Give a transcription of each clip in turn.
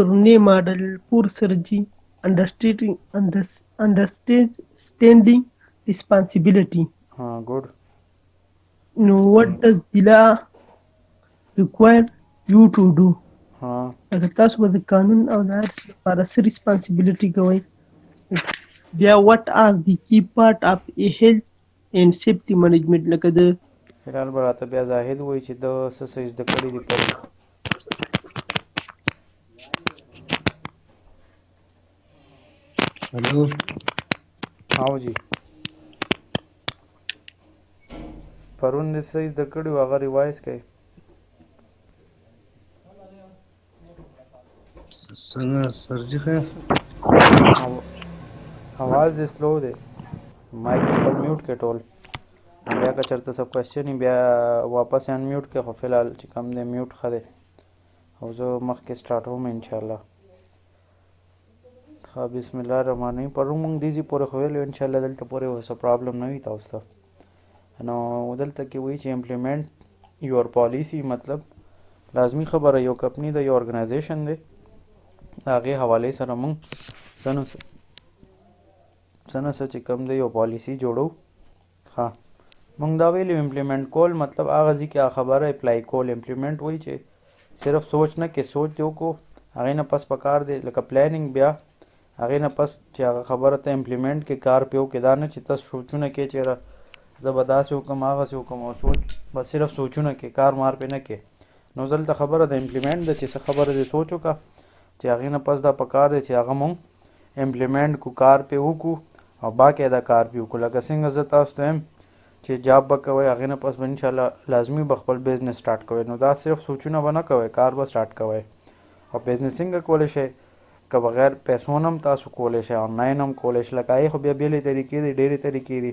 Purne model, poor surgery, understanding responsibility. Good. What does the law require you to do? لکه تاسو به د قانون او د هر څه لپاره څه responsibility کوئ. بیا what are the key part of a health and safety management لکه د فلحال به راته بیا زاهد وایي چې د څه څه زده کړي دي پرون. हेलो او جی پرون دې څه زده کړي وو هغه ریوایز کړئ. څنګه سرجی خیر आवाज دې سلو دی. مایک خپل میوټ کړه ټول. بیا که چېرته څه کوېسچن وي بیا واپس یې انمیوټ کړه، خو فلحال چې کوم دی میوټ ښه دی. او زه مخکې سټارټوم انشاءالله. ښه بسم الله الرحمن الرحیم. پرون مونږ دې پورې خو ویلو انشاءالله دلته پورې څه پرابلم نه وي تاسو ته. نو دلته کې وایي چې امپلیمنٹ یور پالیسی، مطلب لازمي خبره یو کمپنی د یو ارګنایزیشن دی د هغې حوالې سره مونږ څه نه څه چې کوم دی یو پالیسي جوړو. ښه مونږ دا ویلو امپلیمنٹ کول مطلب هغه ځای کې هغه خبره اپلای کول. امپلیمنٹ وایي چې صرف سوچ نه کې سوچ دی وکړو، هغې نه پس پکار دی لکه پلانینګ، بیا هغې نه پس چې هغه خبره ته امپلیمنٹ کې کار پې وکړې. دا نه چې تاسو سوچونه کې چېرې زه به داسې وکړم هغسې وکړم او سوچ بس صرف سوچونه کې کار مار پې نه کې. نو دلته خبره د امپلیمنٹ ده چې څه خبره دې سوچ وکړه چې هغې نه پس دا پکار دی چې هغه مونږ امپلیمنٹ کو کار پې وکړو او باقاعده کار پې وکړو. لکه څنګه زه تاسو ته یم چې جاب به کوئ هغې نه پس به انشاءالله لازمي به خپل بزنس سټارټ کوئ. نو دا صرف سوچونه به نه کوئ، کار به سټارټ کوئ. او بزنس څنګه کولی شئ که بغیر پیسو نه هم تاسو کولی شئ، آنلاین هم کولی شئ. لکه هغې خو بیا بېلې طریقې دي، ډېرې طریقې دي،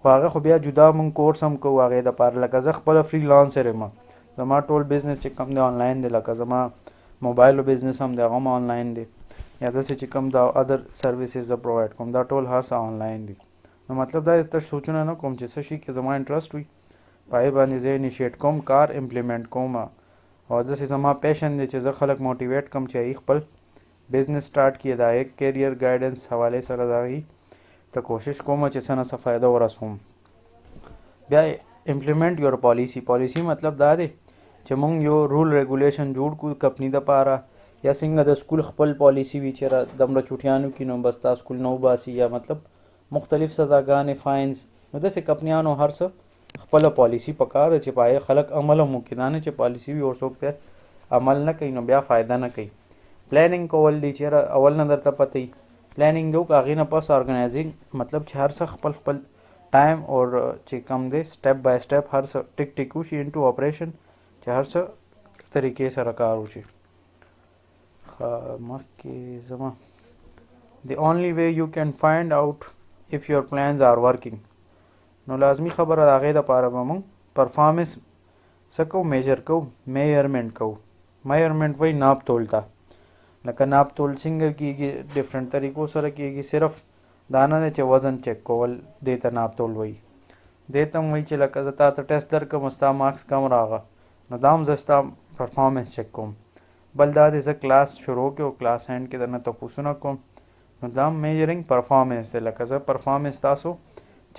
خو هغه خو بیا جدا مونږ کورس هم کوو هغې دپاره. لکه زه خپله فری لانسر یم، زما ټول بزنس چې کوم دی آنلاین دی. لکه زما موبایلو بزنس هم دی هغه هم آنلاین دی، یا داسې چې کوم دا ادر سروسز زه پرووایډ کوم دا ټول هر څه آنلاین دي. نو مطلب دا ته سوچونه نه کوم چې څه شي کې زما انټرسټ وي په هغې باندې زه انیشیټ کوم، کار امپلیمنٹ کوم. او داسې زما پیشن دی چې زه خلک موټیویټ کوم چې هغوی خپل بزنس سټارټ کړي. د هغې کیریئر ګایډنس حوالې سره د هغوی ته کوشش کوم چې څه نه څه فایده ورسوم. بیا امپلیمنٹ یور پالیسی. پالیسی مطلب دا دی چې مونږ یو رول ریګولیشن جوړ کړو کمپنی دپاره، یا څنګه د سکول خپل پالیسی وي چېرې دومره چوټیانو کې نو بس تا سکول نه وباسي، یا مطلب مختلف سزاګانې فاینز. نو داسې کمپنیانو هر څه خپله پالیسی پکار ده چې په هغې خلک عمل هم وکړي. دا نه چې پالیسی وي او څوک پرې عمل نه کوي نو بیا فایده نه کوي. پلانینګ کول دی چېرې اول نه درته پته وي پلانینګ دی وکړه، هغې نه پس ارګنایزینګ مطلب چې هر څه خپل خپل ټایم اور چې کوم دی سټیپ بای سټیپ هر څه ټیک ټیک وشي انټو اپریشن چې هر څه طریقې سره کار وشي. مخکې زما the only way you can find out if your plans are working. نو لازمي خبره د هغې دپاره به مونږ پرفارمنس څه کوو میجر کوو، میجرمنټ کوو. میجرمنټ وایي ناپ تول ته. لکه ناپ تول څنګه کېږي ډفرنټ طریقو سره کېږي. صرف دا نه دی چې وزن چیک کول دې ته ناپ تول وایي. دې ته هم وایي چې لکه زه تا ته ټیسټ درکړم ستا مارکس کم راغه نو دا هم زه ستا پرفارمنس چیک کوم. بل دا دی زه کلاس شروع کړو کلاس هینډ کې درنه تپوسونه کوم نو دا هم میجرنګ پرفارمنس دی. لکه زه پرفارمنس تاسو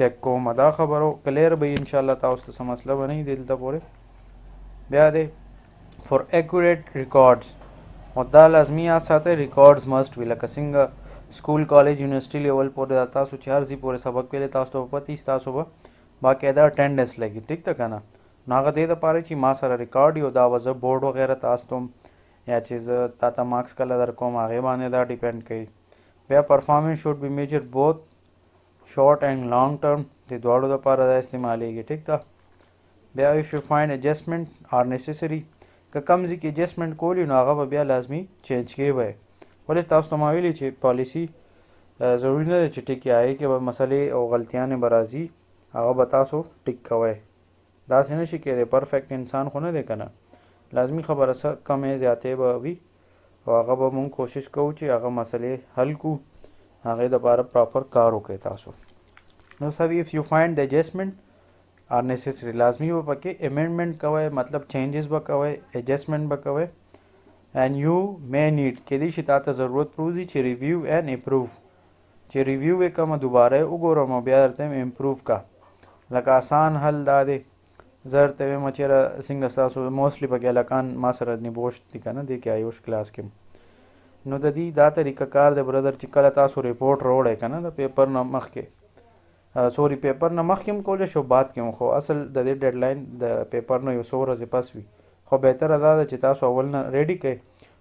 چیک کوم. دا خبرو کلیر به انشاءالله تاسو ته څه مسله به نه وي دلته پورې. بیا دی فور ایکوریټ ریکارډز. او دا لازمي یاد ساتئ ریکارډز مسټ وي. لکه څنګه سکول کالج یونیورسټي لیول پورې تاسو چې هر ځای پورې سبق ویلی تاسو ته به پته وي تاسو به باقاعده اټینډنس لګي. ټیک ده که نه؟ نو هغه دې دپاره چې ما سره ریکارډ وي او دا به زه بورډ وغیره تاسو ته یا چې زه تا ته مارکس کله در کوم هغې باندې دا ډیپینډ کوي. بیا پرفارمنس شوډ بی میجر بوت شارټ اینڈ لانګ ټرم. د دواړو دپاره دا استعمالیږي. ټیک ده؟ بیا اف یو فایند ایڈجسټمنټ آر نیسیسري. که کوم ځای کې ایډجسټمنټ کول وي نو هغه به بیا لازمي چینج کوي به. ولې تاسو ته ما ویلي چې پالیسي ضروري نه دی چې ټیک هغې کې به مسلې او غلطیانې به راځي هغه به تاسو ټیک کوئ. داسې نه شي کېدی پرفیکټ انسان خو نه دی که نه. لازمي خبره څه کمې زیاتې به وي او هغه به مونږ کوشش کوو چې هغه مسلې حل کړو، هغې دپاره پراپر کار وکړئ تاسو. نو سوي اف یو فایند د ایډجسټمنټ آر نیسیسري. لازمي به پکې امینډمنټ کوئ، مطلب چینجز به کوئ، ایډجسټمنټ به کوئ. and you may need کېدای شي تا ته ضرورت پروزي چې ریویو and improve چې ریویو یې کومه دوباره یې وګورم او بیا درته یم امپروف کا لکه آسان حل دا دی زه درته وایم چېرې څنګه ستاسو موسټلی پکې هلکان ما سره نبوش دي که نه دی کې آیوش کلاس کې نو د دې دا طریقه کار دی برادر چې کله تاسو ریپورټ راوړئ که نه د پیپر نه مخکې سوري پیپر نه مخکې هم کولی شو بعد کې هم خو اصل د دې ډیډلاین د پیپر نه یو څو ورځې پس وي خو بهتره دا ده چې تاسو اول نه ریډي کړئ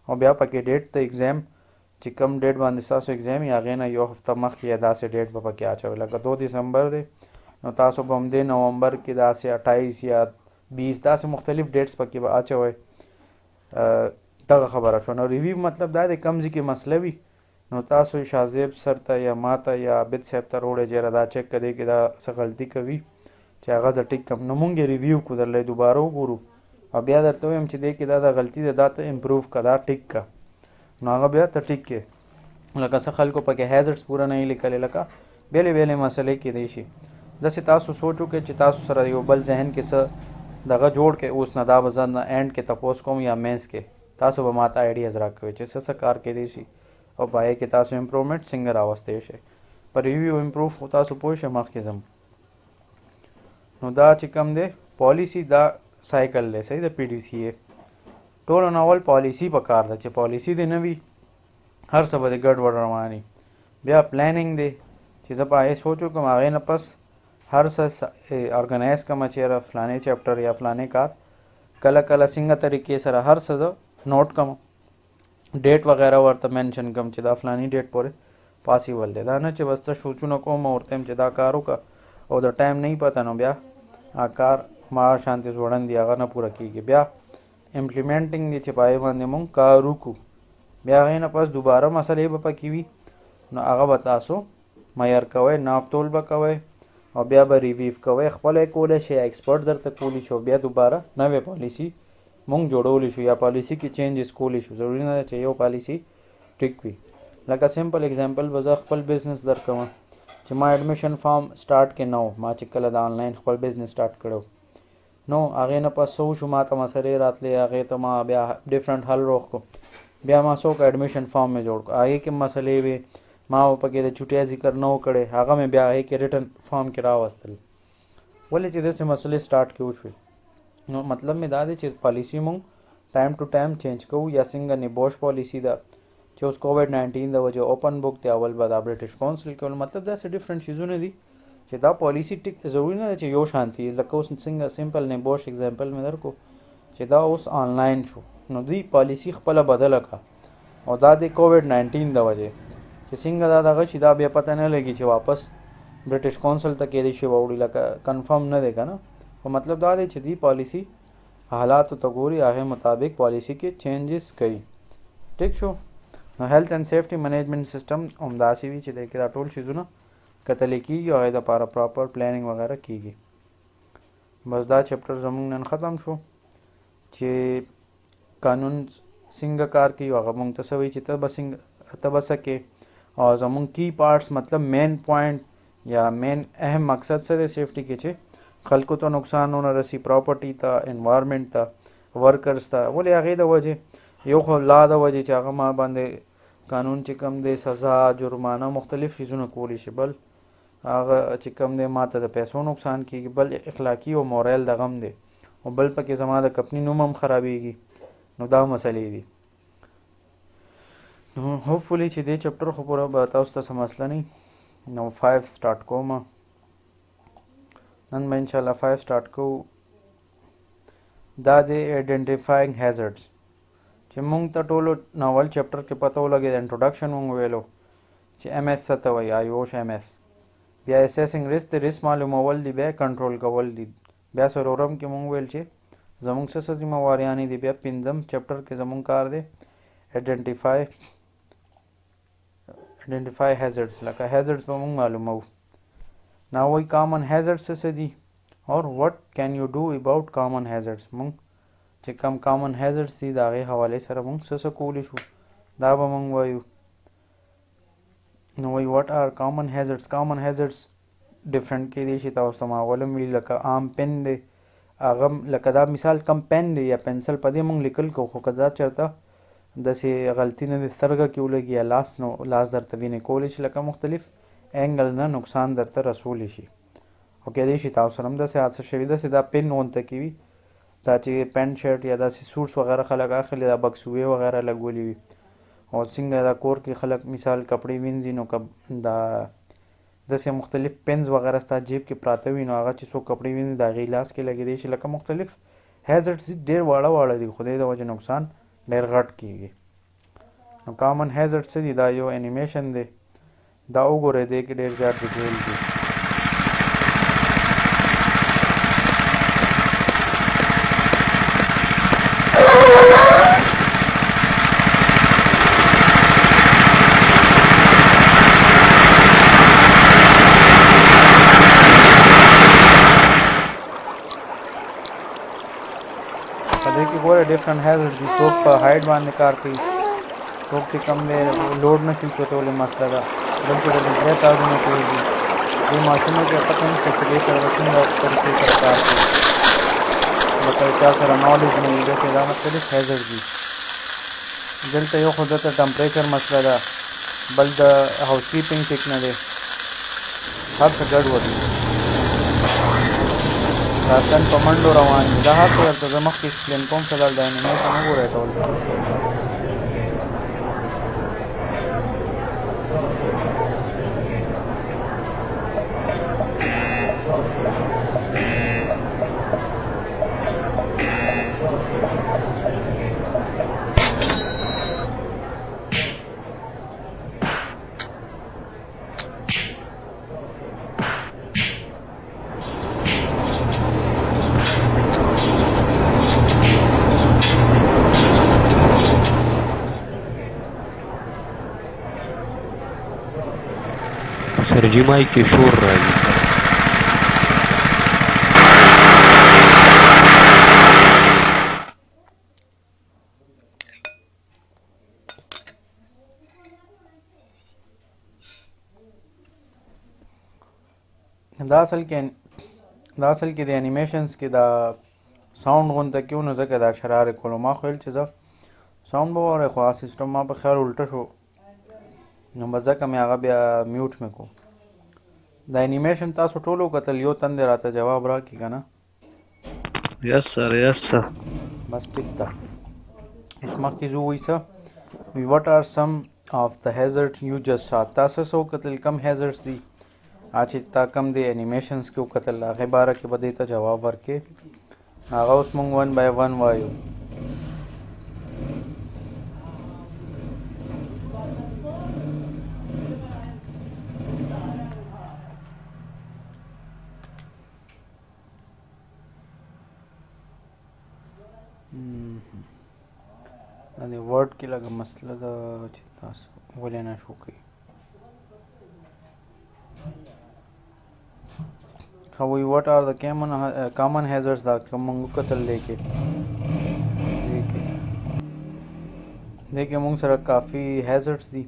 او بیا پکې ډیټ د ایگزام چې کم ډیټ باندې ستاسو ایگزام یې هغې نه یو هفته مخکې یا داسې ډیټ به پکې اچوئ لکه 2 دسمبر دی نو تاسو به هم دې نومبر کې داسې 28 یا 20 داسې مختلف ډیټس پکې به اچوئ دغه خبره شو نو ریویو مطلب دا دی کم ځای کې مسله وي نو تاسو شازیب سر ته یا ما ته یا عابد صاحب ته روړئ چېرې دا چیک کړئ کې دا څه غلطي کوي چې هغه زه ټیک کړم نو مونږ یې ریویو کړو درله یې دوباره وګورو او بیا درته وایم چې دې کې دا د غلطي ده دا ته امپروف کړه دا ټیک کړه نو هغه بیا ته ټیک کړې لکه څه خلکو پکې هیزرډس پوره نه یې لیکلې لکه بیلې بیلې مسلې کېدای شي داسې تاسو سوچ وکړئ چې تاسو سره یو بل ذهن کې څه دغه جوړ کې اوس نه دا به زه نه اینډ کې تپوس کوم یا مینس کې تاسو به ماته آیډیاز راکوئ چې څه څه کار کېدای شي او په هغې کې تاسو امپروومنټ څنګه راوستی شئ په ریویو امپروف خو تاسو پوه شئ مخکې ځم نو دا چې کوم دی پالیسي دا سایکل دی صحیح د پی ډي سی اے ټولو نه اول پالیسي پکار ده چې پالیسي دې نه وي هر څه به دې ګډوډ رواني بیا پلانینګ دی چې زه په هغې سوچ وکړم هغې نه پس هر څه ارګنایز کړمه چېرې فلانې چیپټر یا فلانې کار کله کله څنګه طریقې سره هر څه زه نوٹ کړم ډیټ وغیره ورته مینشن کړم چې دا فلاني ډیټ پورې پاسیبل دی دا نه چې بس ته سوچونه کوم ورته یم چې دا کار وکړه او د ټایم نه پته نو بیا کار ما شانتې ځوړن دی هغه نه پوره کېږي بیا امپلیمنټینګ دی چې په هغې باندې مونږ کار وکړو بیا هغې نه پس دوباره مسلې به پکې وي نو هغه به تاسو معیار کوئ ناپ تول به کوئ او بیا به ریویو کوئ خپله یې کولی شئ ایکسپرټ درته کولی شو بیا دوباره نوې پالیسي مونږ جوړولی شو یا پالیسي کې چینجز کولی شو ضروري نه ده چې یو پالیسي ټیک وي لکه سمپل اگزامپل به زه خپل بزنس درکوم چې ما ایډمیشن فارم سټارټ کې نه و ما چې کله د آنلاین خپل بزنس سټارټ کړو نو هغې نه پس څه وشو ما ته مسلې راتلې هغې ته ما بیا ډفرنټ حل روغ کړو بیا ما څوک ایډمیشن فارم مې جوړ کړو هغې کې مسلې وې ما پکې د چوټیا ذکر نه و کړی هغه مې بیا هغې کې ریټن فارم کې راوستل ولې چې داسې مسلې سټارټ کې وشوې نو مطلب مې دا دی چې پالیسي مونږ ټایم ټو ټایم چینج کوو یا څنګه نبوش پالیسي ده چې اوس کووډ-19 د وجې اوپن بک دی اول به دا برټش کونسل کې مطلب داسې ډفرنټ چیزونه دي چې دا پالیسي ټیک ضروري نه ده چې یو شانتي لکه اوس څنګه سمپل نبوش اگزامپل مې درکو چې دا اوس آنلاین شو نو دوی پالیسي خپله بدله کړه او دا د کووډ-19 د وجې چې څنګه دا دغه شي دا بیا پته نه لګي چې واپس برټش کونسل ته کېدای شي واوړي لکه کنفرم نه دی که نه خو مطلب دا دی چې دی پالیسي حالاتو ته ګوري هغې مطابق پالیسي کې چینجز کوي ټیک شو نو هیلث اینڈ سیفټي منیجمنټ سسټم همداسې وي چې دی کې دا ټول چیزونه کتلی کېږي او هغې دپاره پراپر پلانینګ وغیره کېږي بس دا چپټر زموږ نن ختم شو چې قانون څنګه کار کوي هغه موږ ته څه وایي چې ته به څه کې او زموږ کی پارټس مطلب مین پوینټ یا مین اهم مقصد څه دی سیفټي کې چې خلکو ته نقصان ونه رسي پراپرټي ته انوایرمنټ ته ورکرز ته ولې هغې د وجې یو خو لا د وجې چې هغه ما باندې قانون چې کوم دی سزا جرمانه مختلف چیزونه کولی شي بل هغه چې کوم دی ما ته د پیسو نقصان کېږي بل اخلاقي او مورال دغه هم دی او بل پکې زما د کمپني نوم هم خرابېږي نو دا مسلې دي نو هوپفلی چې دې چپټر خو پوره به تاسو ته څه مسله نه نو 5 سټارټ کوم نن به انشاءالله 5 سټارټ کوو دا دی آیډنټیفاینګ هیزرډز چې مونږ ته ټولو ناول چپټر کې پته ولګېد انټروډکشن مونږ ویلو چې ایم ایس څه ته وایي آیوش ایم ایس بیا اسیسنګ ریسک د ریسک معلومول دي بیا کنټرول کول دي بیا څلورم کې مونږ ویل چې زمونږ څه څه ذمهواریانې دي بیا پنځم چپټر کې زمونږ کار دی آیډنټیفای هیزرډز لکه هیزرډز به مونږ معلومو نا وایي کامن هیزرډز څه دي اور وٹ کین یو ډو اباؤٹ کامن هیزرډز مونږ چې کم کامن هیزرډز دي د هغې حوالې سره مونږ څه څه کولی شو دا به مونږ وایو نو وایي وٹ آر کامن هیزرډز کامن هیزرډز ډفرنټ کېدای شي تاسو ته ما اول هم ویلي لکه عام پن دی هغه لکه دا مثال کم پن دی یا پنسل په دې مونږ لیکل کوو خو که دا چېرته داسې غلطي نه دې سترګه کې ولګي یا لاس نو لاس درته وینې کولی شي لکه مختلف اینګل نه نقصان درته رسولی شي او کیدای شي تاسو سره هم داسې حادثه شوي داسې دا پن غونته کې وي دا چې پینټ شرټ یا داسې سوټس وغیره خلک اخلي دا بکسوې وغیره لګولي وي او څنګه دا کور کې خلک مثال کپړې وینځي نو دا داسې مختلف پنز وغیره ستا جیب کې پراته وي نو هغه چې څوک کپړې وینځي د هغې لاس کې لګېدی شي لکه مختلف هیزرډز ډېر واړه واړه دي خو د وجې نقصان ډېر غټ کېږي نو کامن هیزرډ څه دي دا یو انیمیشن دی دا وګورئ دی کې ډېر زیات ډیټیل دي په دې کې ګوره ډفرنٹ هیزرډ دي څوک په هایټ باندې کار کوي څوک چې کم دی لوډ نه شي اوچتولی مسله ده بلکې د بجلی تارونه تېر دي دې ماشینو کې پته نشته چې دې سره به څنګه طریقې سره کار کوي لکه چا سره نالج نه وي داسې دا مختلف هیزرډ دي دلته یو خو دلته ټمپریچر مسله ده بل د هاوس کیپینګ ټیک نه دی هر څه ګډوډ دي دا تن په منډو روان دي دا هر څه درته زه مخکې ایکسپلین کوم فلحال د انیمیشن وګورئ ټول سرجی مایک کې شور راځي سر دا اصل کې د انیمیشنز کې دا ساوند غونته کیو نو ځکه دا شراره کولو ما خو ویل چې زه ساوند به واورئ خو هغه سیسټم ما په خیال الټه شو نو به ځکه مې هغه بیا میوټ مې کو دا انیمیشن تاسو ټول وکتل یو تن دې راته جواب راکړي که نه یس سر بس ټیک ده اوس مخکې زه ووایي څه وی وټ آر سم آف د هیزرډ یو جسټ سا تاسو څه وکتل کم هیزرډس دي چې تا کم دی انیمیشنز کې وکتل هغې باره کې به دې ته جواب ورکړې هغه اوس مونږ 1 by 1 وایو دا د ورډ کې لږه مسله ده چې تاسو ولې نه شو کوي ښه وایي وټ آر د کامن هیزرډس دا که مونږ وکتل دی کې مونږ سره کافي هیزرډس دي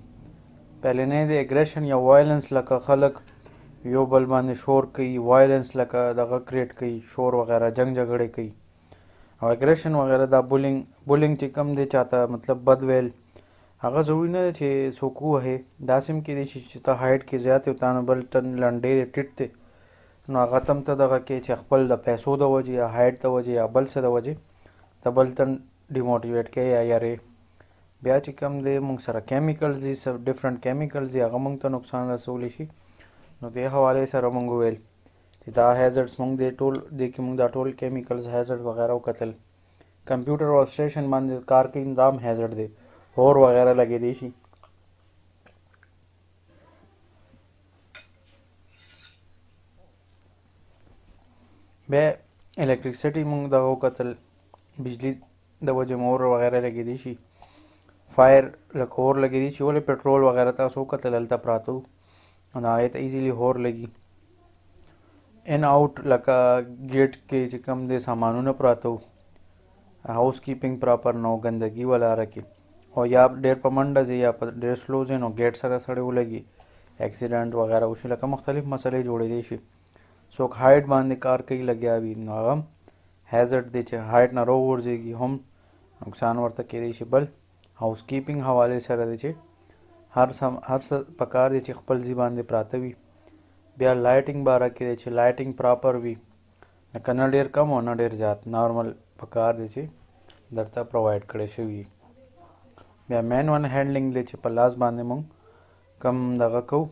پهلنی د اګریشن یا وایلنس لکه خلک یو بل باندې شور کوي وایلنس لکه دغه کریټ کوي شور وغیره جنگ جګړې کوي او اګریشن وغیره دا بولینګ چې کم دی چاته مطلب بد ویل هغه ضروري نه دی چې څوک ووهې داسې هم کیدای شي چې ته هایټ کې زیات یې تا نه بل ټن لنډی دی ټیټ دی نو هغه ته هم ته دغه کې چې خپل د پیسو د وجې یا هایټ د وجې یا بل څه د وجې ته بل تن ډیموټیویټ کوې یا یارې بیا چې کم دی موږ سره کیمیکلز دي ډفرنټ کیمیکلز دي هغه موږ ته نقصان رسولی شي نو دې حوالې سره موږ وویل چې دا هیزرډس موږ دې ټول دې کې موږ دا ټول کیمیکلز هیزرډ وغیره وکتل کمپیوټر ورک سټیشن باندې کار کوي دا هم هیزرډ دی اور وغیره لګېدی شي بیا الیکټریسټي موږ دغه وکتل بجلی د وجې مور وغیره لګېدی شي فایر لکه اور لګېدی شي ولې پټرول وغیره تاسو وکتل هلته پراته وو نو هغې ته ایزیلی اور لګي ان آؤٹ لکه ګیټ کې چې کوم دی سامانونه پراته وو هاوس کیپینګ پراپر نو ګندګي ولاره کې او یا ډېر په منډه ځي یا په ډېر سلو ځي نو ګیټ سره سړی ولګي اکسیډنټ وغیره وشي لکه مختلف مسلې جوړېدی شي څوک هایټ باندې کار کوي لګیا وي نو هغه هم هیزرډ دی چې هایټ نه راوغورځېږي هم نقصان ورته کیدی شي بل हाउस کیپینګ حواله سره دی چې هر څه پکار دی چې خپل ځای باندې پراته وي. بیا لایټینګ باره کې دی چې لایټینګ پراپر وي، لکه نه ډېر کم او نه ډېر زیات، نارمل پکار دی چې درته پرووایډ کړی شوي. بیا مینول هینډلینګ دی چې په لاس باندې مونږ کم دغه کوو،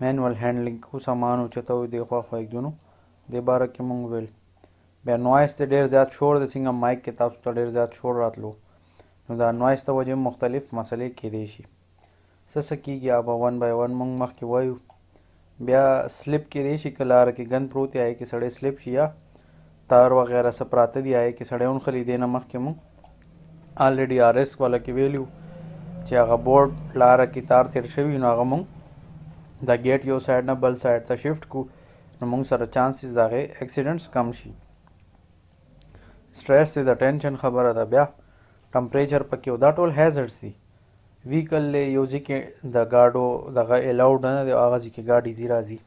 مینول هینډلینګ کوو، سامان اوچتوو دې خوا خوا ایږدو، دې باره کې مونږ ویل. بیا نوایس ته ډېر زیات شور دی، څنګه مایک کې تاسو ته ډېر زیات شور راتلو، نو دا نوایس ته وجې مختلف مسلې کیدی شي. څه کېږي اب ون بای ون مونږ مخکې وایو. بیا سلیپ کیدی شي که لاره کې ګند پروت دی، هغې کې سړی سلیپ شي، یا تار وغیره څه پراته دي هغې کې سړی ونښلي. دې نه مخکې مونږ آلریډي RS والا کې ویلي چې هغه بورډ لاره کې تار تیر شوي، نو هغه مونږ د ګیټ یو سایډ نه بل سایډ ته شفټ کړو، نو مونږ سره چانسز د هغې اکسیډنټس کم شي. سټریس دی د ټینشن خبره ده. بیا ټمپریچر پکې او دا ټول هیزرډس دي. ویکل یو ځای کې د گاډو دغه الاؤډ نه دی، هغه ځای کې ګاډي ځي راځي،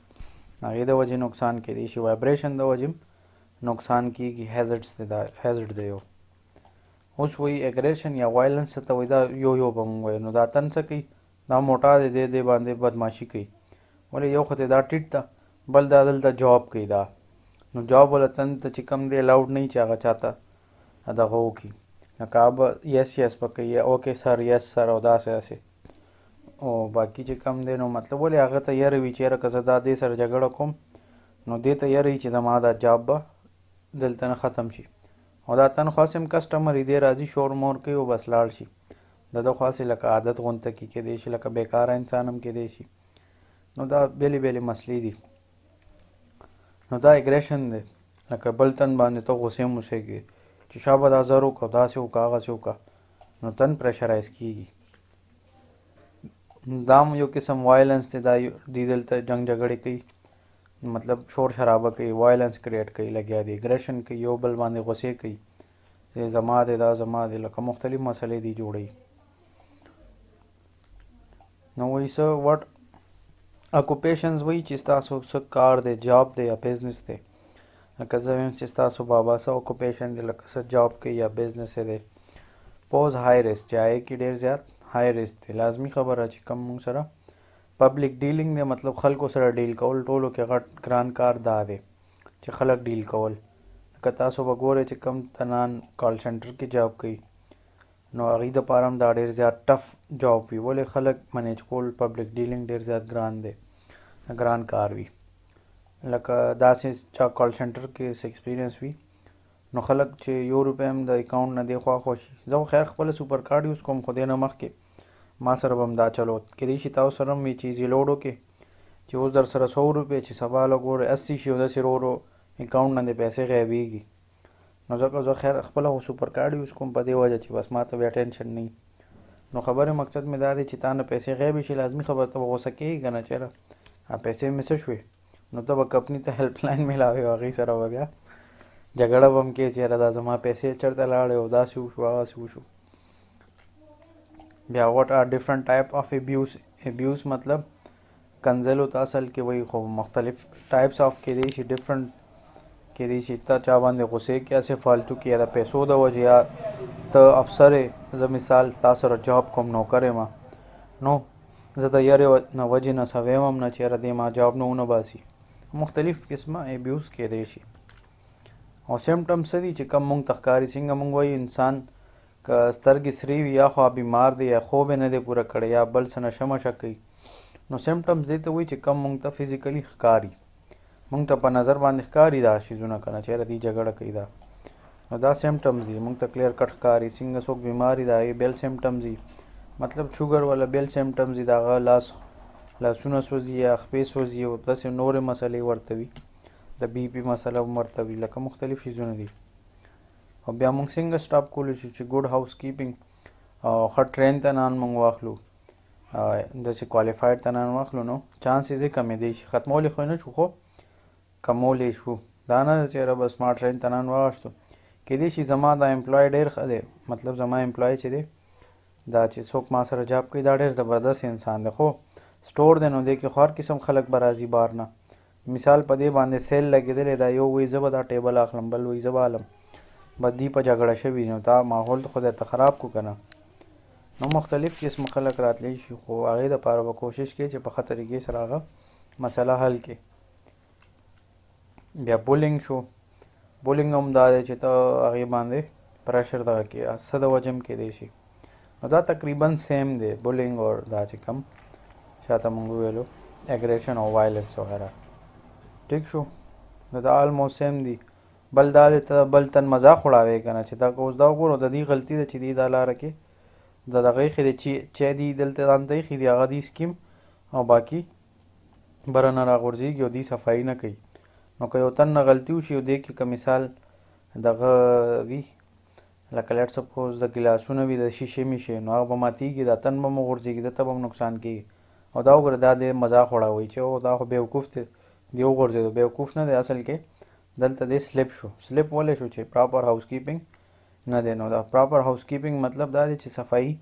هغې د وجې نقصان کیدی شي. وایبریشن د وجې نقصان کیږي، هیزرډس دی، دا هیزرډ دی یو. اوس وایي اګریشن یا وایلنس ته وایي، دا یو به مونږ وایو. نو دا تن څه کوي، دا موټا دی، دې باندې بدماشي کوي. ولې یو خو دا ټیټ ده، بل دا دلته جاب کوي. دا نو جاب والا تن ته چې کم دی الاؤډ نه وي چې هغه چاته دغه وکړي، لکه اب یس به کوي، اوکې سر، یس سر، او داسې داسې. او باقي چې کم دی نو مطلب ولې هغه ته یره وي چې یاره که زه دا دې سره جګړه کوم، نو دې ته یره وي چې زما دا جاب به دلته نه ختم شي. او دا تنخوا سم کسټمر دی راځي شور مور کوي او بس لاړ شي. د ده خوا لکه عادت غونته کې کیدی شي، لکه بیکاره انسان هم کیدی شي. نو دا بیلې بیلې مسلې دي. نو دا اګریشن دی، لکه بل تن باندې ته غوسې موسې کې چې شابه دا زه وکړه، داسې وکړه، هغسې وکړه، نو تن پریشرایز کېږي. دا هم یو قسم وایلنس دی. دا دوی دلته جنګ جګړې کوي، مطلب شور شرابه کوي، وایلنس کریټ کوي، لګیا دی اګریشن کوي، یو بل باندې غوسې کوي، زما دی، دا زما دی، لکه مختلف مسلې دي جوړوي. نو وایي څه وټ اکوپیشنز وایي چې ستاسو څه کار دی، جاب دی یا بزنس دی. لکه زه ویم چې ستاسو بابا څه اکوپیشن دی، لکه څه جاب کوي یا بزنس دی. پوز های ریسک چې هغې کې ډېر زیات های ریسک دی. لازمي خبره چې کم مونږ سره پبلک ډیلینګ دی، مطلب خلکو سره ډیل کول، ټولو کې غټ ګران کار دا دی چې خلک ډیل کول. لکه تاسو به ګورئ چې کم تنان کال سنټر کې جاب کوي، نو هغوی دپاره هم دا ډېر زیات ټف جاب وي. ولې خلک منیج کول، پبلک ډیلینګ ډېر زیات ګران دی، ګران کار وي. لکه داسې چا کال سنټر کې څه ایکسپیرینس وي، نو خلک چې €1 هم د اکاونټ نه دی خوا خوا شي. زه خو خیر خپله سوپر کارډ یوز کوم، خو دې نه مخکې ما سره به هم دا چلو کیدی شي تاسو سره هم وي چې ایزي لوډ وکړې چې اوس در سره €100 چې سبا لګورې 80 شي، او داسې ورو ورو اکاونټ نه دې پیسې غیبېږي. نو ځکه زه خیر خپله خو سوپر کارډ یوز کوم په دې وجه چې بس ما ته بیا ټینشن نه وي. نو خبرې مقصد مې دا دی چې تا نه پیسې غیبې شي، لازمي خبره ته به غوسه کېږي که نه چې یاره پیسې مې څه شوې، نو ته به کمپني ته هیلپ لاین میلاوې او هغوی سره به بیا جګړه به هم کې چې یاره دا زما پیسې چېرته لاړې او داسې وشو هغسې وشو. بیا واټ آر ډفرنٹ ټایپ آف ابیوز مطلب کنځلو ته اصل کې وایي، خو مختلف ټایپس آف کیدی شي، ډفرنٹ کیدی شي. ته چا باندې غوسې کې هسې فالتو کې، یا د پیسو د وجې، یا ته افسر یې. زه مثال تا سره جاب کوم، نوکر یم، نو زه د یارې نه وجې نه څه ویم هم نه چې یاره دې ما جاب نه ونه باسي. مختلف قسمه ابیوز کیدی شي. او سیمټمز څه دي چې کم مونږ ته ښکاري، څنګه مونږ وایو انسان که سترګې سرې وي، یا خوا بیمار دی، یا خوب یې نه دی پوره کړی، یا بل څه نشه مشه کوي. نو سیمټمز دې ته وایي چې کم مونږ ته فزیکلي ښکاري، مونږ ته په نظر باندې ښکاري دا شیزونه که نه چې یاره دې جګړه کوي. دا نو دا سیمټمز دي، مونږ ته کلیر کټ ښکاري. څنګه څوک بیمار دي د هغې بیل سیمټمز دي، مطلب شوګر والا بیل سیمټمز دي، د هغه لاسونه سوځي یا خپې سوځي، او داسې نورې مسلې ورته وي، د بي پي مسله هم ورته وي، لکه مختلف شیزونه دي. او بیا مونږ څنګه سټاپ کولی شو چې ګوډ هاوس کیپینګ او ښه ټرین تنان مونږ واخلو، داسې کوالیفاید تنان واخلو، نو چانسز یې کمېدی شي. ختمولی خو نه شو، خو کمولی شو. دا نه ده چې یاره بس ما ټرین تنان واخیستو. کیدی شي زما دا امپلای ډېر ښه دی، مطلب زما امپلای چې دی دا چې څوک ما سره جاب کوي دا ډېر زبردست انسان دی، خو سټور دی نو دې کې خو هر قسم خلک به راځي بار نه. مثال په دې باندې سیل لګېدلی دا، یو وایي زه به دا ټیبل اخلم، بل وایي زه به الم، بس دی په جګړه شوي، نو دا ماحول خو درته خراب کو که نه. نو مختلف قسم خلک راتلی شي خو هغې دپاره به کوشش کوي چې په ښه طریقې سره هغه مسله حل کړي. بیا بولینګ شو. بولینګ هم دا دی چې ته هغې باندې پریشر دغه کړي څه د وجه هم کیدی شي. نو دا تقریبا سیم دی بولینګ او دا چې کوم شاته مونږ وویلو اګریشن او وایلنس وغیره. ټیک شو. نو دا آلموست سیم دی. بل دا دی ته بل تن مذاق وړاوې که نه چې دا اوس دا وګورو د دې غلطي ده چې دې دا لاره کې د دغه ایښې دی چې دي دلته ځان ته ایښي دي هغه دي سکیم او باقي بره نه راغورځېږي او دې صفایي نه کوي. نو که یو تن نه غلطي وشي او دې کې که مثال دغه وي لکه لیټ سپوز د ګلاسونه وي د شیشې میشې نو هغه به ماتېږي دا تن به مو غورځېږي ده ته به هم نقصان کېږي. او دا وګوره دا د مذاق وړاوئ چې او دا خو بیوقوف دی دی وغورځېدو بیوقوف نه دی اصل کې دلته دی سلیپ شو. سلیپ ولې شو چې پراپر هاوس کیپینګ نه دی. نو دا پراپر هاوس کیپینګ مطلب دا دی چې صفایي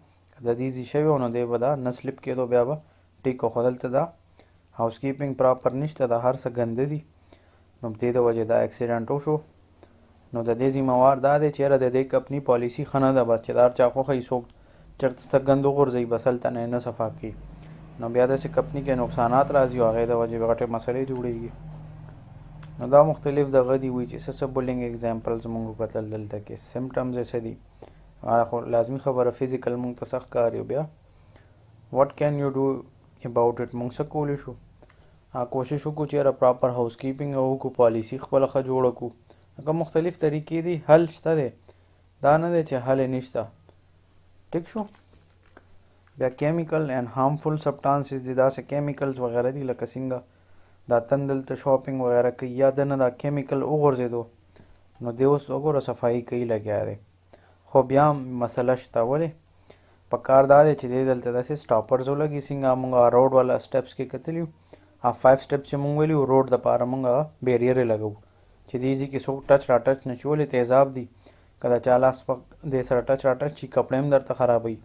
د دې ځي شوې او نو دی به دا نه سلیپ کېدو بیا به ټیک خو دلته دا هاوس کیپینګ پراپر نشته دا هر څه ګنده دي نو دې د وجې دا اکسیډنټ وشو. نو د دې ذمہوار دا دی چې یاره د دې کمپني پالیسي ښه نه ده بس چې دا هر چا خوښوي څوک چېرته څه ګند وغورځوي بس هلته نه صفا کوي نو بیا داسې کمپني کې نقصانات راځي او هغې د وجې غټې مسلې جوړېږي. نو دا مختلف دغه دي وایي چې څه بولینګ اگزامپلز مونږ وکتل دلته کې سمټمز یې څه دي خو لازمي خبره فزیکل مونږ ته سخت کار یو. بیا واټ کین یو ډو اباؤټ اټ مونږ څه کولی شو کوشش وکړو چې یاره پراپر هاوس کیپینګ وکړو پالیسي خپله ښه جوړه کړو. هغه مختلف طریقې دي حل شته دی دا نه دی چې حل یې نشته. ټیک شو. بیا کیمیکل اینڈ هارمفل سبټانسز دي داسې کیمیکلز وغیره دي لکه څنګه دا تن دلته شاپینګ وغیره کوي یا دنه دا کیمیکل وغورځېدو نو دی اوس وګوره صفایي کوي لګیا دی خو بیا هم مسله شته. ولې په کار دا دی چې دی دلته داسې سټاپرز ولګي څنګه مونږ روډ والا سټیپس کې کتلي 5 سټیپس چې مونږ ویلي روډ دپاره مونږ بیریئر یې لګو چې دې ځي کې څوک ټچ را ټچ نه شي. ولې تیزاب دي که د چا لاس دې سره ټچ را ټچ شي کپړې هم درته خرابوي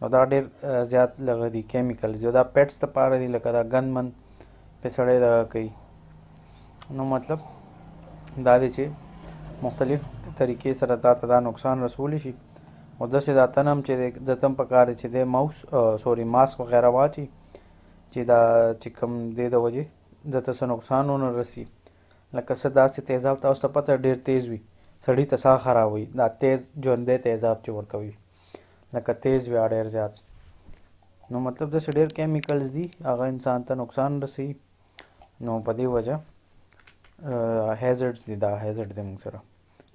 نو دا ډېر زیات لغه دي کیمیکلز دي دا پیټس دپاره دي لکه دا ګن من پې سړی دغه کوي. نو مطلب دا دی چې مختلف طریقې سره تا ته دا نقصان رسولی شي او داسې دا تن هم چې د تم په کار دی چې دی ماسک وغیره واچي چې دا چې کوم دی د وجې د ته څه نقصان ونه رسي. لکه څه داسې تیزاب تاسو ته پته ډېر تیز وي سړي ته ساه خرابوي دا تیز ژوندی تیزاب چې ورته وي لکه تیز وي ډېر زیات. نو مطلب داسې ډېر کیمیکلز دي هغه انسان ته نقصان رسوي. نو په دې وجه هیزرډز دي دا هیزرډ دی موږ سره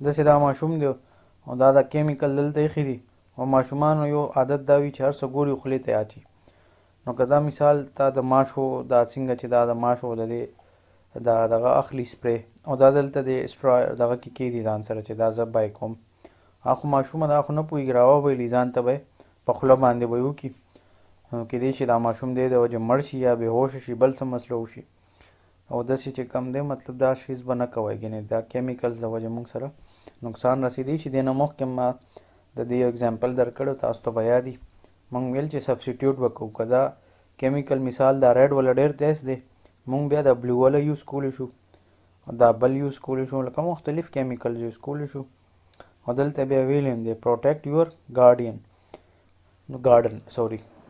داسې دا ماشوم دی او دا کیمیکل دلته ایښي دي او ماشومانو یو عادت دا وي چې هر څه ګوري خولې ته اچي. نو که دا مثال تا د ماشو دا څنګه چې دا د ماشو د دې دا دغه اخلي سپری او دا دلته د اسټرا دغه کې کېدي ځان سره چې دا زه بای کوم خو ماشومه دا خو نه پوهېږي راوبیلي ځان ته به یې په خوله باندې به یې وکړي نو کېدای شي دا ماشوم دی د وجې مړ شي یا بېهوشه شي بل څه مسله وشي او داسې چې کم دی مطلب دا شیز به نه کوئ ګینې دا کیمیکلز د وجې موږ سره نقصان رسېدی شي. دې نه مخکې ما د دې اګزامپل درکړی تاسو ته به یاد وي موږ ویل چې سبسټیټیوټ به کوو که دا کیمیکل مثال دا ریډ والا ډېر تیز دی مونږ بیا د بلو والا یوز کولی شو دا بل یوز کولی شو لکه مختلف کیمیکلز یوز کولی شو او دلته بیا ویلی هم دی پروټیکټ یور ګارډن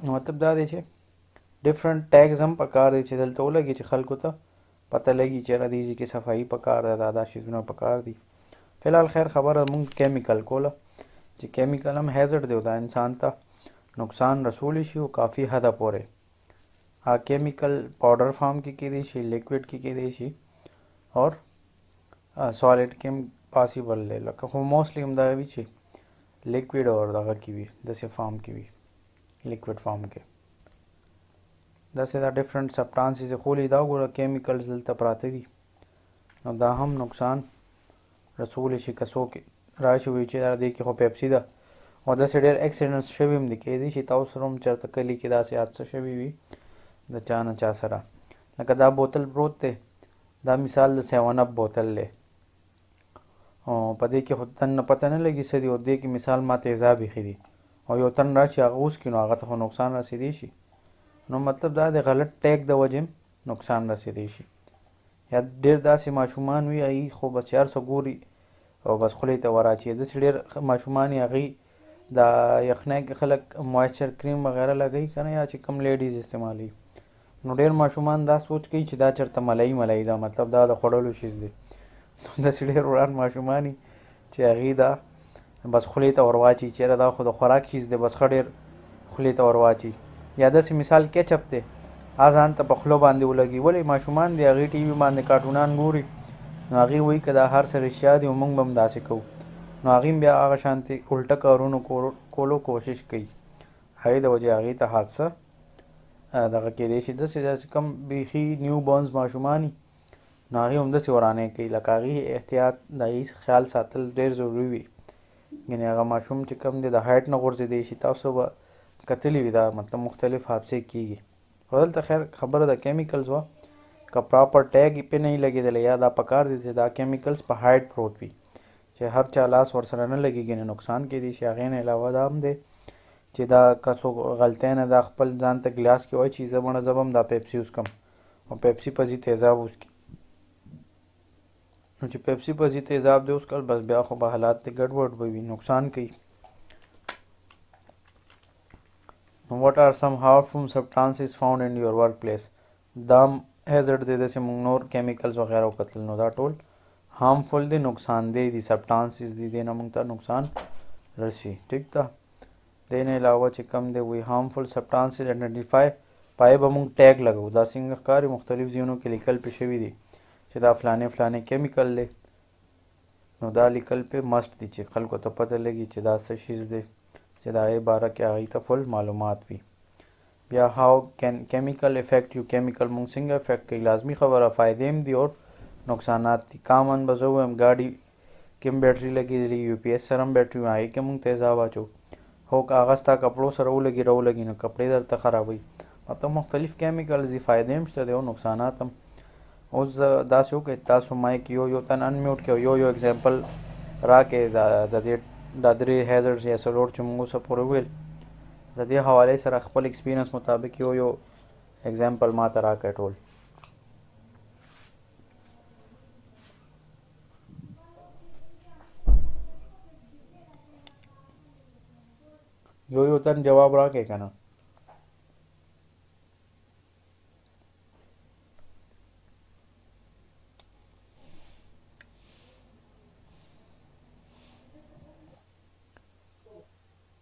نو مطلب دا دی چې ډفرنٹ ټیګز هم پکار دی چې دلته ولګي چې خلکو ته پته لګي چې یاره دې ځای کې صفایي پکار ده دا شیزونه پکار دي. فی الحال خیر خبره مونږ کیمیکل کوله چې کیمیکل هم هیزرډ دی دا انسان ته نقصان رسولی شي او کافي حده پورې کیمیکل powder form کې کېدی شي لیکوډ کې کېدی شي اور سالډ کې پاسیبل دی لکه خو موسټلی هم دا وي چې لیکوډ اور دغه کې وي داسې فارم کې وي لیکوډ فارم کې داسې دا ډفرنٹ سبټانسز خو دا وګوره کیمیکلز دلته پراته دي نو دا هم نقصان رسولی شي که څوک راشي وایي چې دې کې خو پیپسي ده او داسې ډېر اکسیډنټس شوي هم دي کېدی شي تاسو سره هم چېرته کلي کې داسې حادثه شوي وي د چا نه چا سره لکه دا بوتل پروت دی دا مثال د 7 اپ بوتل دی او په دې کې خو تن نه پته نه لګي څه دي او دې کې مثال ما تیزاب ایښي دي او یو تن راشي هغه اوس کړي نو هغه ته خو نقصان رسېدی شي. نو مطلب دا د غلط ټیک د وجې نقصان رسېدی شي. یا ډېر داسې ماشومان وي هغوی خو بس هر څه ګوري او بس خولې ته وراچي داسې ډېر ماشومان یې هغوی دا یخنۍ کې خلک مویسچر کریم وغیره لګوي که نه، یا چې کوم لیډیز استعمالوي، نو ډېر ماشومان دا سوچ کوي چې دا چېرته ملایي ده، مطلب دا د خوړلو شیز دی. نو داسې ډېر وران ماشومان دي چې هغې دا بس خولې ته ورواچي، چېرې دا خو د خوراک چیز دی، بس ښه ډېر خولې ته ورواچي. یا داسې مثال کیچپ دی، ځان ته په خوله باندې ولګي. ولې ماشومان دی هغې ټي وي باندې کارټونان ګوري، نو هغې وایي که دا هر څه رښتیا دي موږ به هم داسې کوو، نو هغې هم بیا هغه شانتې الټه کارونو کولو کوشش کوي. هغې د وجې هغې ته حادثه دغه کېدی شي. داسې چې کوم بیخي نیو بورنز ماشومان وي نو هغې هم داسې ورانۍ کوي، لکه هغې احتیاط د هغې خیال ساتل ډېر ضروري وي. یعنې هغه ماشوم چې کوم دی د هایټ نه غورځېدی شي، تاسو به کتلي وي دا مطلب مختلف حادثې کېږي. خو دلته خیر خبره د کیمیکلز وه، که پراپر ټیګ یې پې نه وي لګېدلی، یا دا پکار دی چې دا کیمیکلز په هایټ پروت وي چې هر چا لاس ورسره نه لګېږي، نه نقصان کېدی شي. هغې نه علاوه دا هم دی چې دا که څوک غلطۍ نه دا خپل ځان ته ګلاس کې وایي چې زه مړه زه به هم دا پیپسي وڅکم، او پیپسي په ځي تیزاب وڅکي، نو چې پیپسي په ځي تیزاب دی وڅکل، بس بیا خو به حالات دی ګډوډ به وي، نقصان کوي. نو what are some harmful substances found in your workplace؟ دا هیزرډ دی، داسې موږ نور کیمیکلز وغیره وکتل، نو دا ټول هارمفل دی، نقصان دی دي، سبسټانسز دي، دې نه موږ ته نقصان رسي. ټیک ده. دې نه علاوه چې کوم دی وی هارمفل سبسټانسز آیډنټیفای، پای به موږ ټیګ لګو، دا څنګه ښکاري مختلف ځایونو کې لیکل پې شوي دي چې دا فلانې فلانې کیمیکل دی، نو دا لیکل پې مسټ دي چې خلکو ته پته لګي چې دا څه شیز دی، چې د هغې باره کې هغوی ته فل معلومات وي. بیا هاو کین کیمیکل افیکٹ یو، کیمیکل موږ څنګه افیکٹ کوي، لازمي خبره فایدې هم دي او نقصانات دي. کامن به زه ووایم ګاډي کې هم بیټري لګېدلي، یو پي ایس سره هم بیټري وي، هغې کې موږ تیزاب اچو، هو که هغه ستا کپړو سره ولګي نو کپړې درته خرابوي. مطلب مختلف کیمیکلز دي، فایدې هم شته دی او نقصانات هم. اوس زه داسې وکړئ تاسو مایک یو تن انمیوټ کړئ، یو اگزامپل راکړئ د دې دا درې هیزرډز یا څلور چې موږ اوسه پورې وویل، د دې حوالې سره خپل ایکسپیرینس مطابق یو اگزامپل ما ته راکړئ ټول. یو تن جواب راکړئ که نه.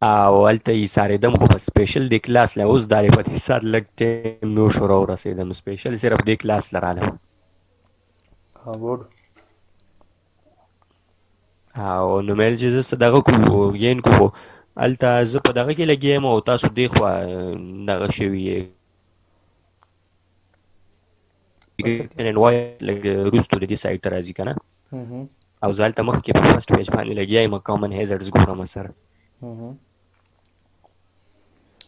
او هلته یې سارېدم خو په سپیشل دې کلاس له اوس دا په دې ساعت لږ ټایم مې وشو راورسېدم، سپیشل صرف دې کلاس له رالم. ګوډ. او نو مېل چې زه څه دغه کوو ګین کوو، خو هلته زه په دغه کې لګیا یم او تاسو دې خوا دغه شوي یې لږ وروستو د دې سایډ ته راځي که نه، او زه هلته مخکې په فرسټ پیج باندې لګیا یم، کامن هیزرډز ګورم سره.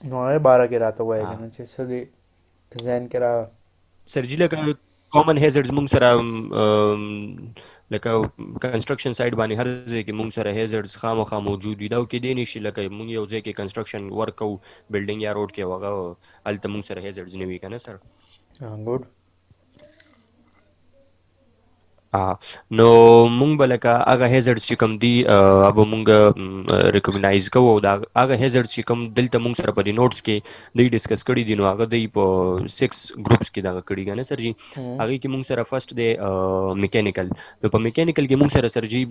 نو هغې باره کې راته ووایه که نه چې څه دې ذهن کې را سر جي لکه کامن هیزرډز موږ سره لکه کنسټرکشن سایډ باندې هر ځای کې موږ سره هیزرډز خامخا موجود وي. دا کېدی نه شي لکه موږ یو ځای کې کنسټرکشن ورک کوو بلډینګ یا روډ کې، او هغه هلته موږ سره هیزرډز نه وي که نه سر. ګوډ. نو مونږ به لکه هغه هیزرډز چې کوم دي به مونږ ریکګنایز کوو، او دا هغه هیزرډز چې کوم دلته مونږ سره په دې نوټس کې دوی ډسکس کړي دي، نو هغه دوی په 6 ګروپس کې دغه کړي که نه سر جي. هغې کې مونږ سره فرسټ دی میکینیکل. نو په میکینیکل کې مونږ سره سر جي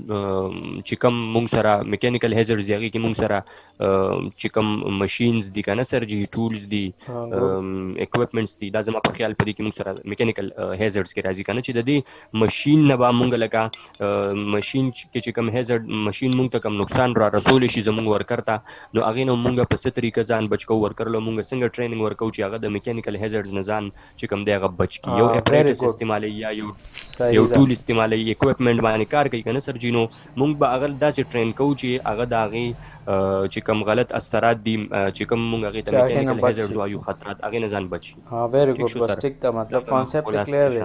چې کوم مونږ سره میکینیکل هیزرډز دي، هغې کې مونږ سره چې کوم مشینز دي که نه سر جي، ټولز دي، اکوپمنټس دي، دا زما په خیال په دې کې مونږ سره میکینیکل هیزرډز کې راځي که نه، چې د دې مشین نه به مونږ لکه مشین کې چې کوم هیزرډ مشین مونږ ته کوم نقصان را رسولی شي زمونږ ورکر ته، نو هغې نه مونږ په څه طریقه ځان بچ کوو، ورکر له مونږ څنګه ټریننګ ورکوو چې هغه د میکینیکل هیزرډز نه ځان چې کوم دی هغه بچ کړي. یو اپریټس استعمالوي یا یو ټول استعمالوي، اکوپمنټ باندې کار کوي که نه سر جي، نو مونږ به هغه داسې ټرین کوو چې هغه د هغې چې کوم غلط اثرات دي چې کوم مونږ هغې ته میکینیکل هیزرډز وایو خطرات، هغې نه ځان بچ شي. ویری ګوډ. بس ټیک ده، مطلب کانسیپټ کلیر دی.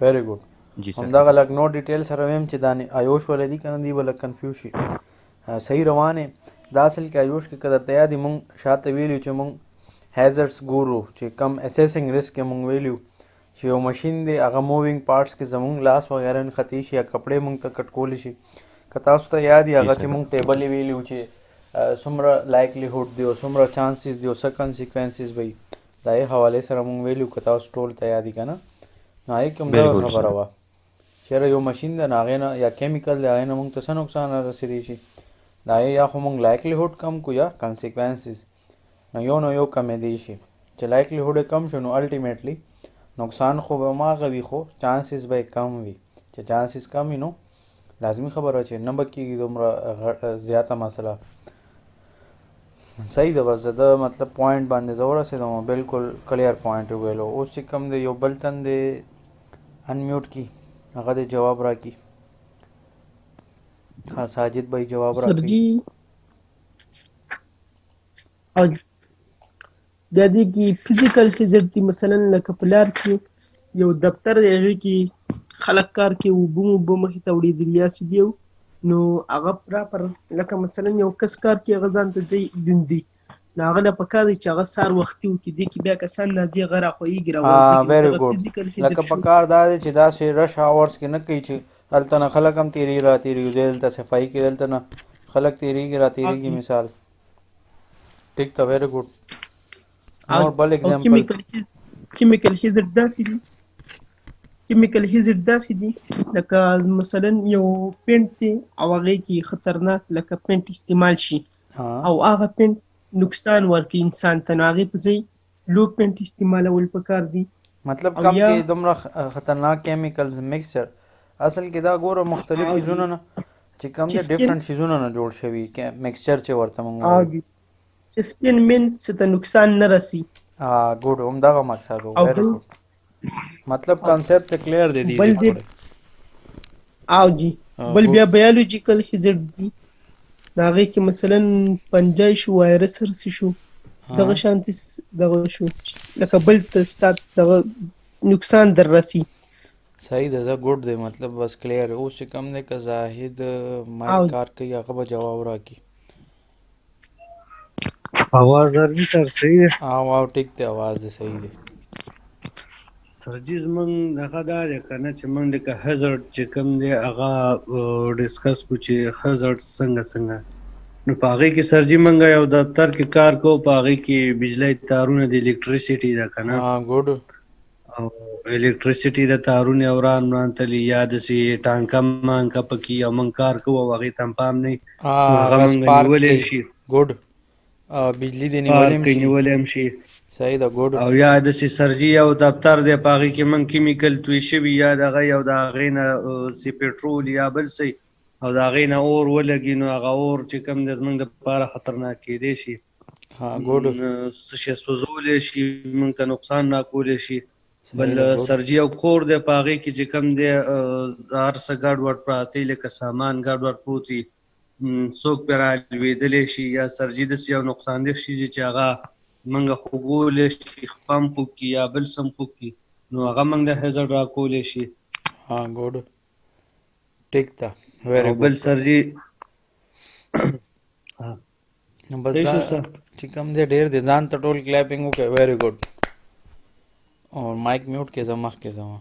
ویری ګوډ. جی سر. همدغه لږ نور ډیټیل سره ویم چې دا ایوش ولې دي که نه، دی به لږ کنفیوز شي. صحیح روان یې. دا اصل کې ایوش کې که درته یاد وي مونږ شاته ویلي چې مونږ هیزرډز ګورو چې کم اسیسنګ رسک کې مونږ ویلي چې یو مشین دی هغه مووینګ پارټس کې زمونږ لاس وغیره نښتې شي یا کپړې مونږ ته کټ کولی شي. که تاسو ته یاد وي هغه چې مونږ ټیبل یې ویلي و چې څومره لایکلیهوډ دی او څومره چانسز دی او څه کنسیکوینسز به وي د هغې حوالې سره مونږ ویلو که تاسو ټول ته یاد وي که نه نو هغې کې هم دغه بالکل خبره سر وه چېرې یو مشین دی نو هغې نه یا کیمیکل دی هغې نه مونږ ته څه نقصان رسېدی شي د هغې یا خو مونږ لایکلیهوډ کم کړو یا کنسیکوینسز نو یو کمېدی شي چې لایکلیهوډ یې کم شو نو الټیمیټلی نقصان خو به هماغه وي خو چانسز به یې کم وي چې چانسز کم وي نو لازمي خبره چې نه به کېږي دومره زیاته مسله صحیح ده بس د مطلب پوینټ باندې زه ورسېدم بالکل کلیر پوینټ یې ویلو اوس چې کوم دی یو بل تن دی انمیوټ کی هغه دی جواب راکړي ها ساجد بھائی جواب سر راکړي جی او بیا دې کې فزیکل هیزرد دي مثلا لکه په لار کې یو دفتر دی هغې کې خلک کار کوي اوبه مخې ته وړېدلي یاسې دي نو هغه پراپر لکه مثلا یو کس کار کوي هغه ځان ته ځي لوندي نو هغه له پکار دی چې هغه سهار وختي وکړي دې کې بیا کسان راځي هغه راخویږي ویری ګډ لکه په کار دا دی چې داسې رش آورس کې نه کوي چې هلته نه خلک هم تېرېږي را تېرېږي دلته صفایي کې دلته نه خلک تېرېږي را تېرېږي مثال ټیک ته ویری ګډ نور بل اگزامپل کیمیکل هیزرد داسې دي کیمیکل هیزرد داسې دي لکه مثلا یو پینټ دی او هغې کې خطرناک لکه پینټ استعمال شي او هغه پینټ نقصان ورکوي انسان ته نو هغې په ځای لو پینټ استعمالول پکار دي مطلب کم کې دومره خطرناک کیمیکلز مکسچر اصل کې دا ګوره مختلف شیزونه نه چې کم دی ډفرنٹ شیزونه نه جوړ شوي مکسچر چې ورته مونږ وایو چې سپین مین څه ته نقصان نه رسي ګوډ همدغه مقصد و ویری ګوډ مطلب کانسیپټ کلیر دی دی او جی بل بیا بیولوژیکل هیزرد دي هغې کې مثلا پنجای شو وایرس رسي شو دغه شانتې دغه شو لکه بل ته ستا دغه نقصان در رسي صحیح ده زه ګوډ دی مطلب بس کلیر اوس چې کم دی که زاهد مایک کار کوي هغه به جواب راکړي आवाज अर्जी सर सही है او ټیک دی आवाज دی صحیح دی سر جی زمونږ دغه دا دی که نه چې موږ د که هزرډ چې کوم دی هغه ډسکس کړو چې هزرډ څنګه نو په هغې کې سر جي موږ یو دفتر کې کار کوو په هغې کې بجلی تارونه د الکتریسټي ده که نه ګوډ او الکتریسټي د تارونه وران تلي یا داسې ټانکه مانکه پکې او موږ کار کوو او هغې ته هم پام نه وي هغه موږ نیولی شي ګوډ بجلی دی نیولی هم شي صحیح ده ګوډ او یا داسې سرجي یو دفتر دی په هغې کې موږ کیمیکل توی شوي یا د هغه یو د هغې نه سی پټرول یا بل څه او د هغې نه اور ولګي نو هغه اور چې کوم دی زموږ دپاره خطرناک کیدی شي څه شی سوځولی شي موږ ته نقصان راکولی شي بل سرجي او کور دی په هغې کې چې کوم دی هر څه ګډوډ پراته لکه سامان ګډوډ پروت وي څوک پرې رالوېدلی شي یا سرجي داسې یو نقصاندېښ شي چې هغه موږ خوږولی شي پمپ وکړي یا بل څه وکړي نو هغه موږ د هزرډ راکولی شي ګوډ ټیک ده ویری بل سرجي بس دا چې کوم دی ډېر دی ځان ته ټول کلیپینګ وکړئ ویری ګوډ او مایک میوټ کې زه مخکې ځم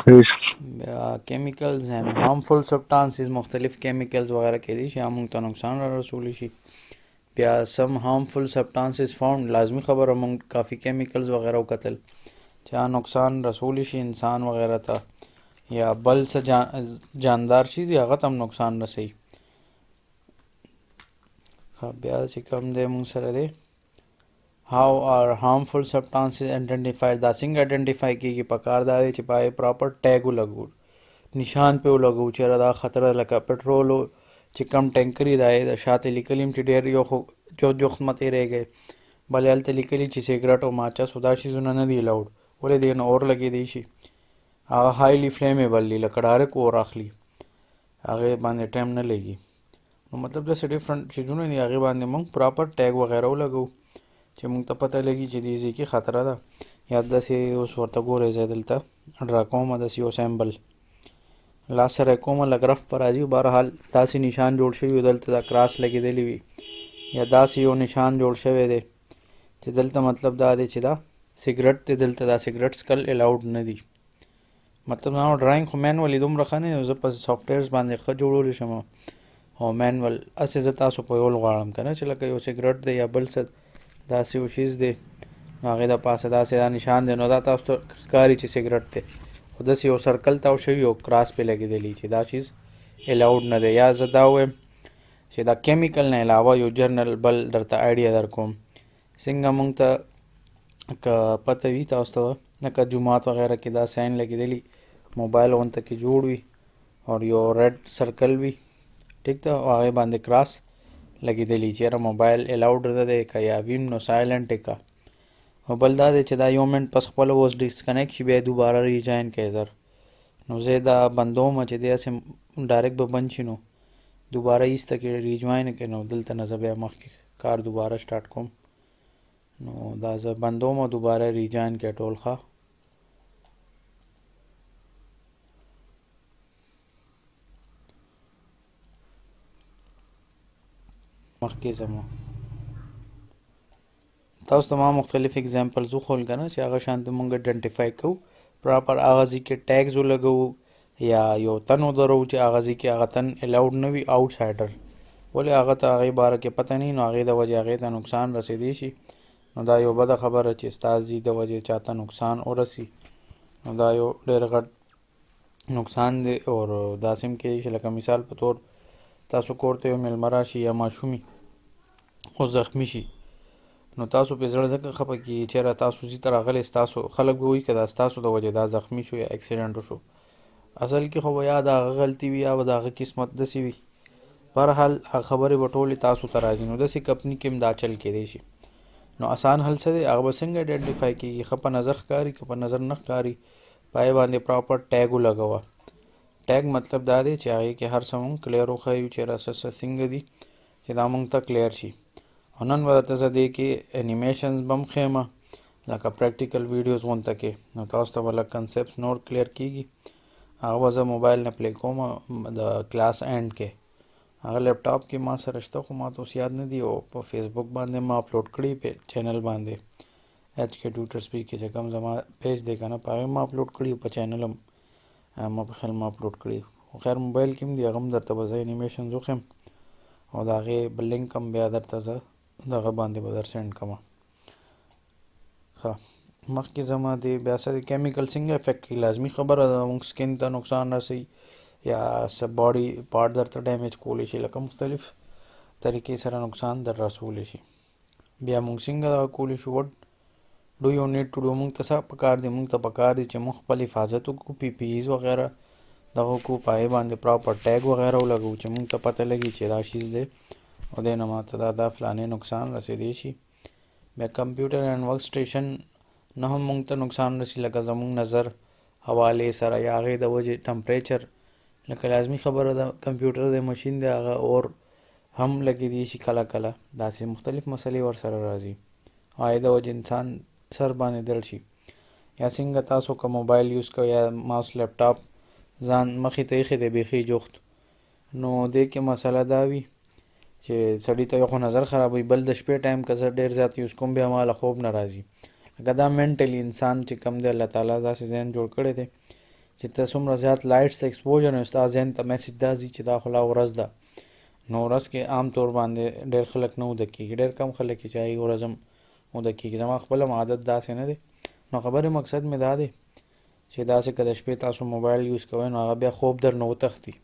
بیا کیمیکلز هم هارمفul سبسټانسز مختلف کیمیکلز وغیرہ کېدی شي موږ ته نقصان را رسولی شي بیا سم هارمفul سبسټانسز فاوند لازمي خبره موږ کافي کیمیکلز وغیرہ وکتل چې نقصان رسولی شي انسان وغیرہ ته یا بل څه جاندار شي هغه ته هم نقصان رسوي بیا چې کوم دی موږ سره دی how are harmful substances identified دا څنګه آئیډنټیفای کېږي پکار دا دی چې پای پراپر ټیګ ولګو نشان پې ولګو چې دا خطره لکه پټرول چې کم ټینکري دی د شاته لیکلي چې ډېر یو خو جوخت مه تېرېږئ بلې هلته لیکلي چې سګرټ او ماچس او دا شیزونه نه دي الاؤډ ولې دې نه اور لګېدی شي هغه هایلی فلیمیبل دي لکه ډایرک اور اخلي هغې باندې ټایم نه لګي نو مطلب داسې ډفرنټ شیزونه دي هغې باندې موږ پراپر ټیګ وغیره ولګو چې موږ ته پته لګي چې دې ځای کې خطره ده یا داسې اوس ورته ګورئ زه دلته ډرا کومه داسې یو سیمبل لاس سره یې کومه لږ رف په راځي بهرحال داسې نشان جوړ شوي وي دلته دا کراس لګېدلی وي یا داسې یو نشان جوړ شوی دی چې دلته مطلب دا دی چې دا سګرټ دی دلته دا سګرټ سکل الاؤډ نه دي مطلب زما ډرایینګ خو مینولي دومره ښه نه یم زه په سافټویرز باندې ښه جوړولی شم او مینول اسې زه تاسو په یول غواړم که نه چې لکه یو سګرټ دی یا بل څه داسې یو شیز دی نو هغې د پاسه داسې دا نشان دی نو دا تاسو ته ښکاري چې سګرټ دی خو داسې یو سرکل تاو شوي او کراس پې لګېدلی چې دا چیز الاؤډ نه دی. یا زه دا ووایم چې دا کیمیکل نه علاوه یو جرنل بل درته آیډیا در کوم څنګه مونږ ته که پته وي تاسو ته لکه جومات وغیره کې دا ساین لګېدلی موبایل غونته کې جوړ وي او یو ریډ سرکل وي ټیک ده او هغې باندې کراس لګېدلی چې یاره موبایل الاؤډ نه دی که یا ویم نو سایلنټ یې که او بل دا دی چې دا یو منټ پس خپله اوس ډسکنیکټ شي بیا دوباره ریجاین کوي زر نو زه دا بندوم چې دی هسې ډایرکټ به بند شي نو دوباره ایسته کې ریجوین کوي نو دلته نه زه بیا مخکې کار دوباره سټارټ کوم نو دا زه بندوم او دوباره ریجاین کوي ټول ښه مخکې زما تاسو ته ما مختلف اگزامپلز وښول که نه چې هغه شانته مونږ آیډنټیفای کوو پراپر هغه ځای کې ټیګز ولګوو یا یو تن ودرو چې هغه ځای کې هغه تن الاؤډ نه وي آوټ سایډر ولې هغه ته هغې باره کې پته نه وي نو هغې د وجې هغې ته نقصان رسېدی شي نو دا یو بده خبره چې ستاسې د وجې چاته نقصان ورسي نو دا یو ډېر غټ نقصان دی او داسې هم کېدای شي لکه مثال په طور تاسو کور ته یو میلمه راشي یا ماشومي او زخمی شي نو تاسو پې زړه ځکه خفه کېږي چېرې تاسو ځي ته راغلی ستاسو خلک به وایي که دا ستاسو د وجې دا زخمی شو یا اکسیډنټ وشو اصل کې خو به یا د هغه غلطي وي یا به د هغه قسمت داسې وي بهرحال هغه خبرې به ټولې تاسو ته راځي نو داسې کمپني کې هم دا چل کېدی شي نو آسان حل څه دی هغه به څنګه آیډنټیفای کېږي ښه په نظر ښکاري که په نظر نه ښکاري په هغې باندې پراپر ټیګ ولګوه ټیګ مطلب دا دی چې هغې کې هر څه مونږ کلیر وښیو چې څه څنګه دي چې دا مونږ ته کلیر شي او نن به درته زه دې کې انیمیشنز به هم ښیم لکه پریکټیکل ویډیوز غونته کې نو تاسو ته به لږ کنسپټس نور کلیر کېږي هغه به زه موبایل نه پلی کوم د کلاس اینډ کې هغه لیپټاپ کې ما سره شته خو ما ته اوس یاد نه دي او په فیسبوک باندې ما اپلوډ کړي په چینل باندې ایچ کې ټیوټرز پی کې چې کوم زما پیج دی که نه په هغې ما اپلوډ کړي په چینل هم ما په خیال ما اپلوډ کړي خو خیر موبایل کې هم دي هغه هم درته به زه انیمیشنز وښیم او د هغې بل لینک هم بیا درته زه دغه باندې به در سینډ کوم ښه مخکې زما د بیا څه د کیمیکل څنګه افیکټ کوي لازمي خبره ده مونږ سکین ته نقصان رسوي یا څه باډي پارټ درته ډیمیج کولی شي لکه مختلف طریقې سره نقصان در رسولی شي بیا مونږ څنګه دغه کولی شو وټ ډو یو نیډ ټو ډو مونږ ته څه پکار دی مونږ ته پکار دی چې مونږ خپل حفاظت وکړو پی پي ایز وغیره دغه وکړو په هغې باندې پراپر ټیګ وغیره ولګوو چې مونږ ته پته لګي چې دا شیز دی او دې نه ماته دا فلانې نقصان رسېدی شي بیا کمپیوټر اینډ ورک سټیشن نه هم مونږ ته نقصان رسي لکه زمونږ نظر حوالې سره یا هغې د وجې ټمپریچر لکه لازمي خبره ده کمپیوټر د مشین دی هغه اور هم لګېدی شي کله کله داسې مختلف مسلې ورسره راځي او هغې د وجې انسان سر باندې درد شي یا څنګه تاسو که موبایل یوز کوئ یا ماوس لیپټاپ ځان مخې ته ایښی دی بیخي جوخت نو دې کې مسله دا وي چې سړي ته یو خو نظر خرابوي بل د شپې ټایم که زه ډېر زیات یوز کوم بیا ماله خوب نه راځي لکه دا مینټلی انسان چې کم دی الله تعالی داسې ذهن جوړ کړی دی چې ته څومره زیات لایټس ایکسپوژر نو ستا ذهن ته میسج دا ځي چې دا خو لا ورځ ده نو ورځ کې عام طور باندې ډېر خلک نه وده کېږي ډېر کم خلک چې هغې ورځ هم وده کېږي زما خپل هم عادت داسې نه دی نو خبرې مقصد مې دا دی چې داسې که د شپې تاسو موبایل یوز کوئ نو هغه بیا خوب در نه وتښتي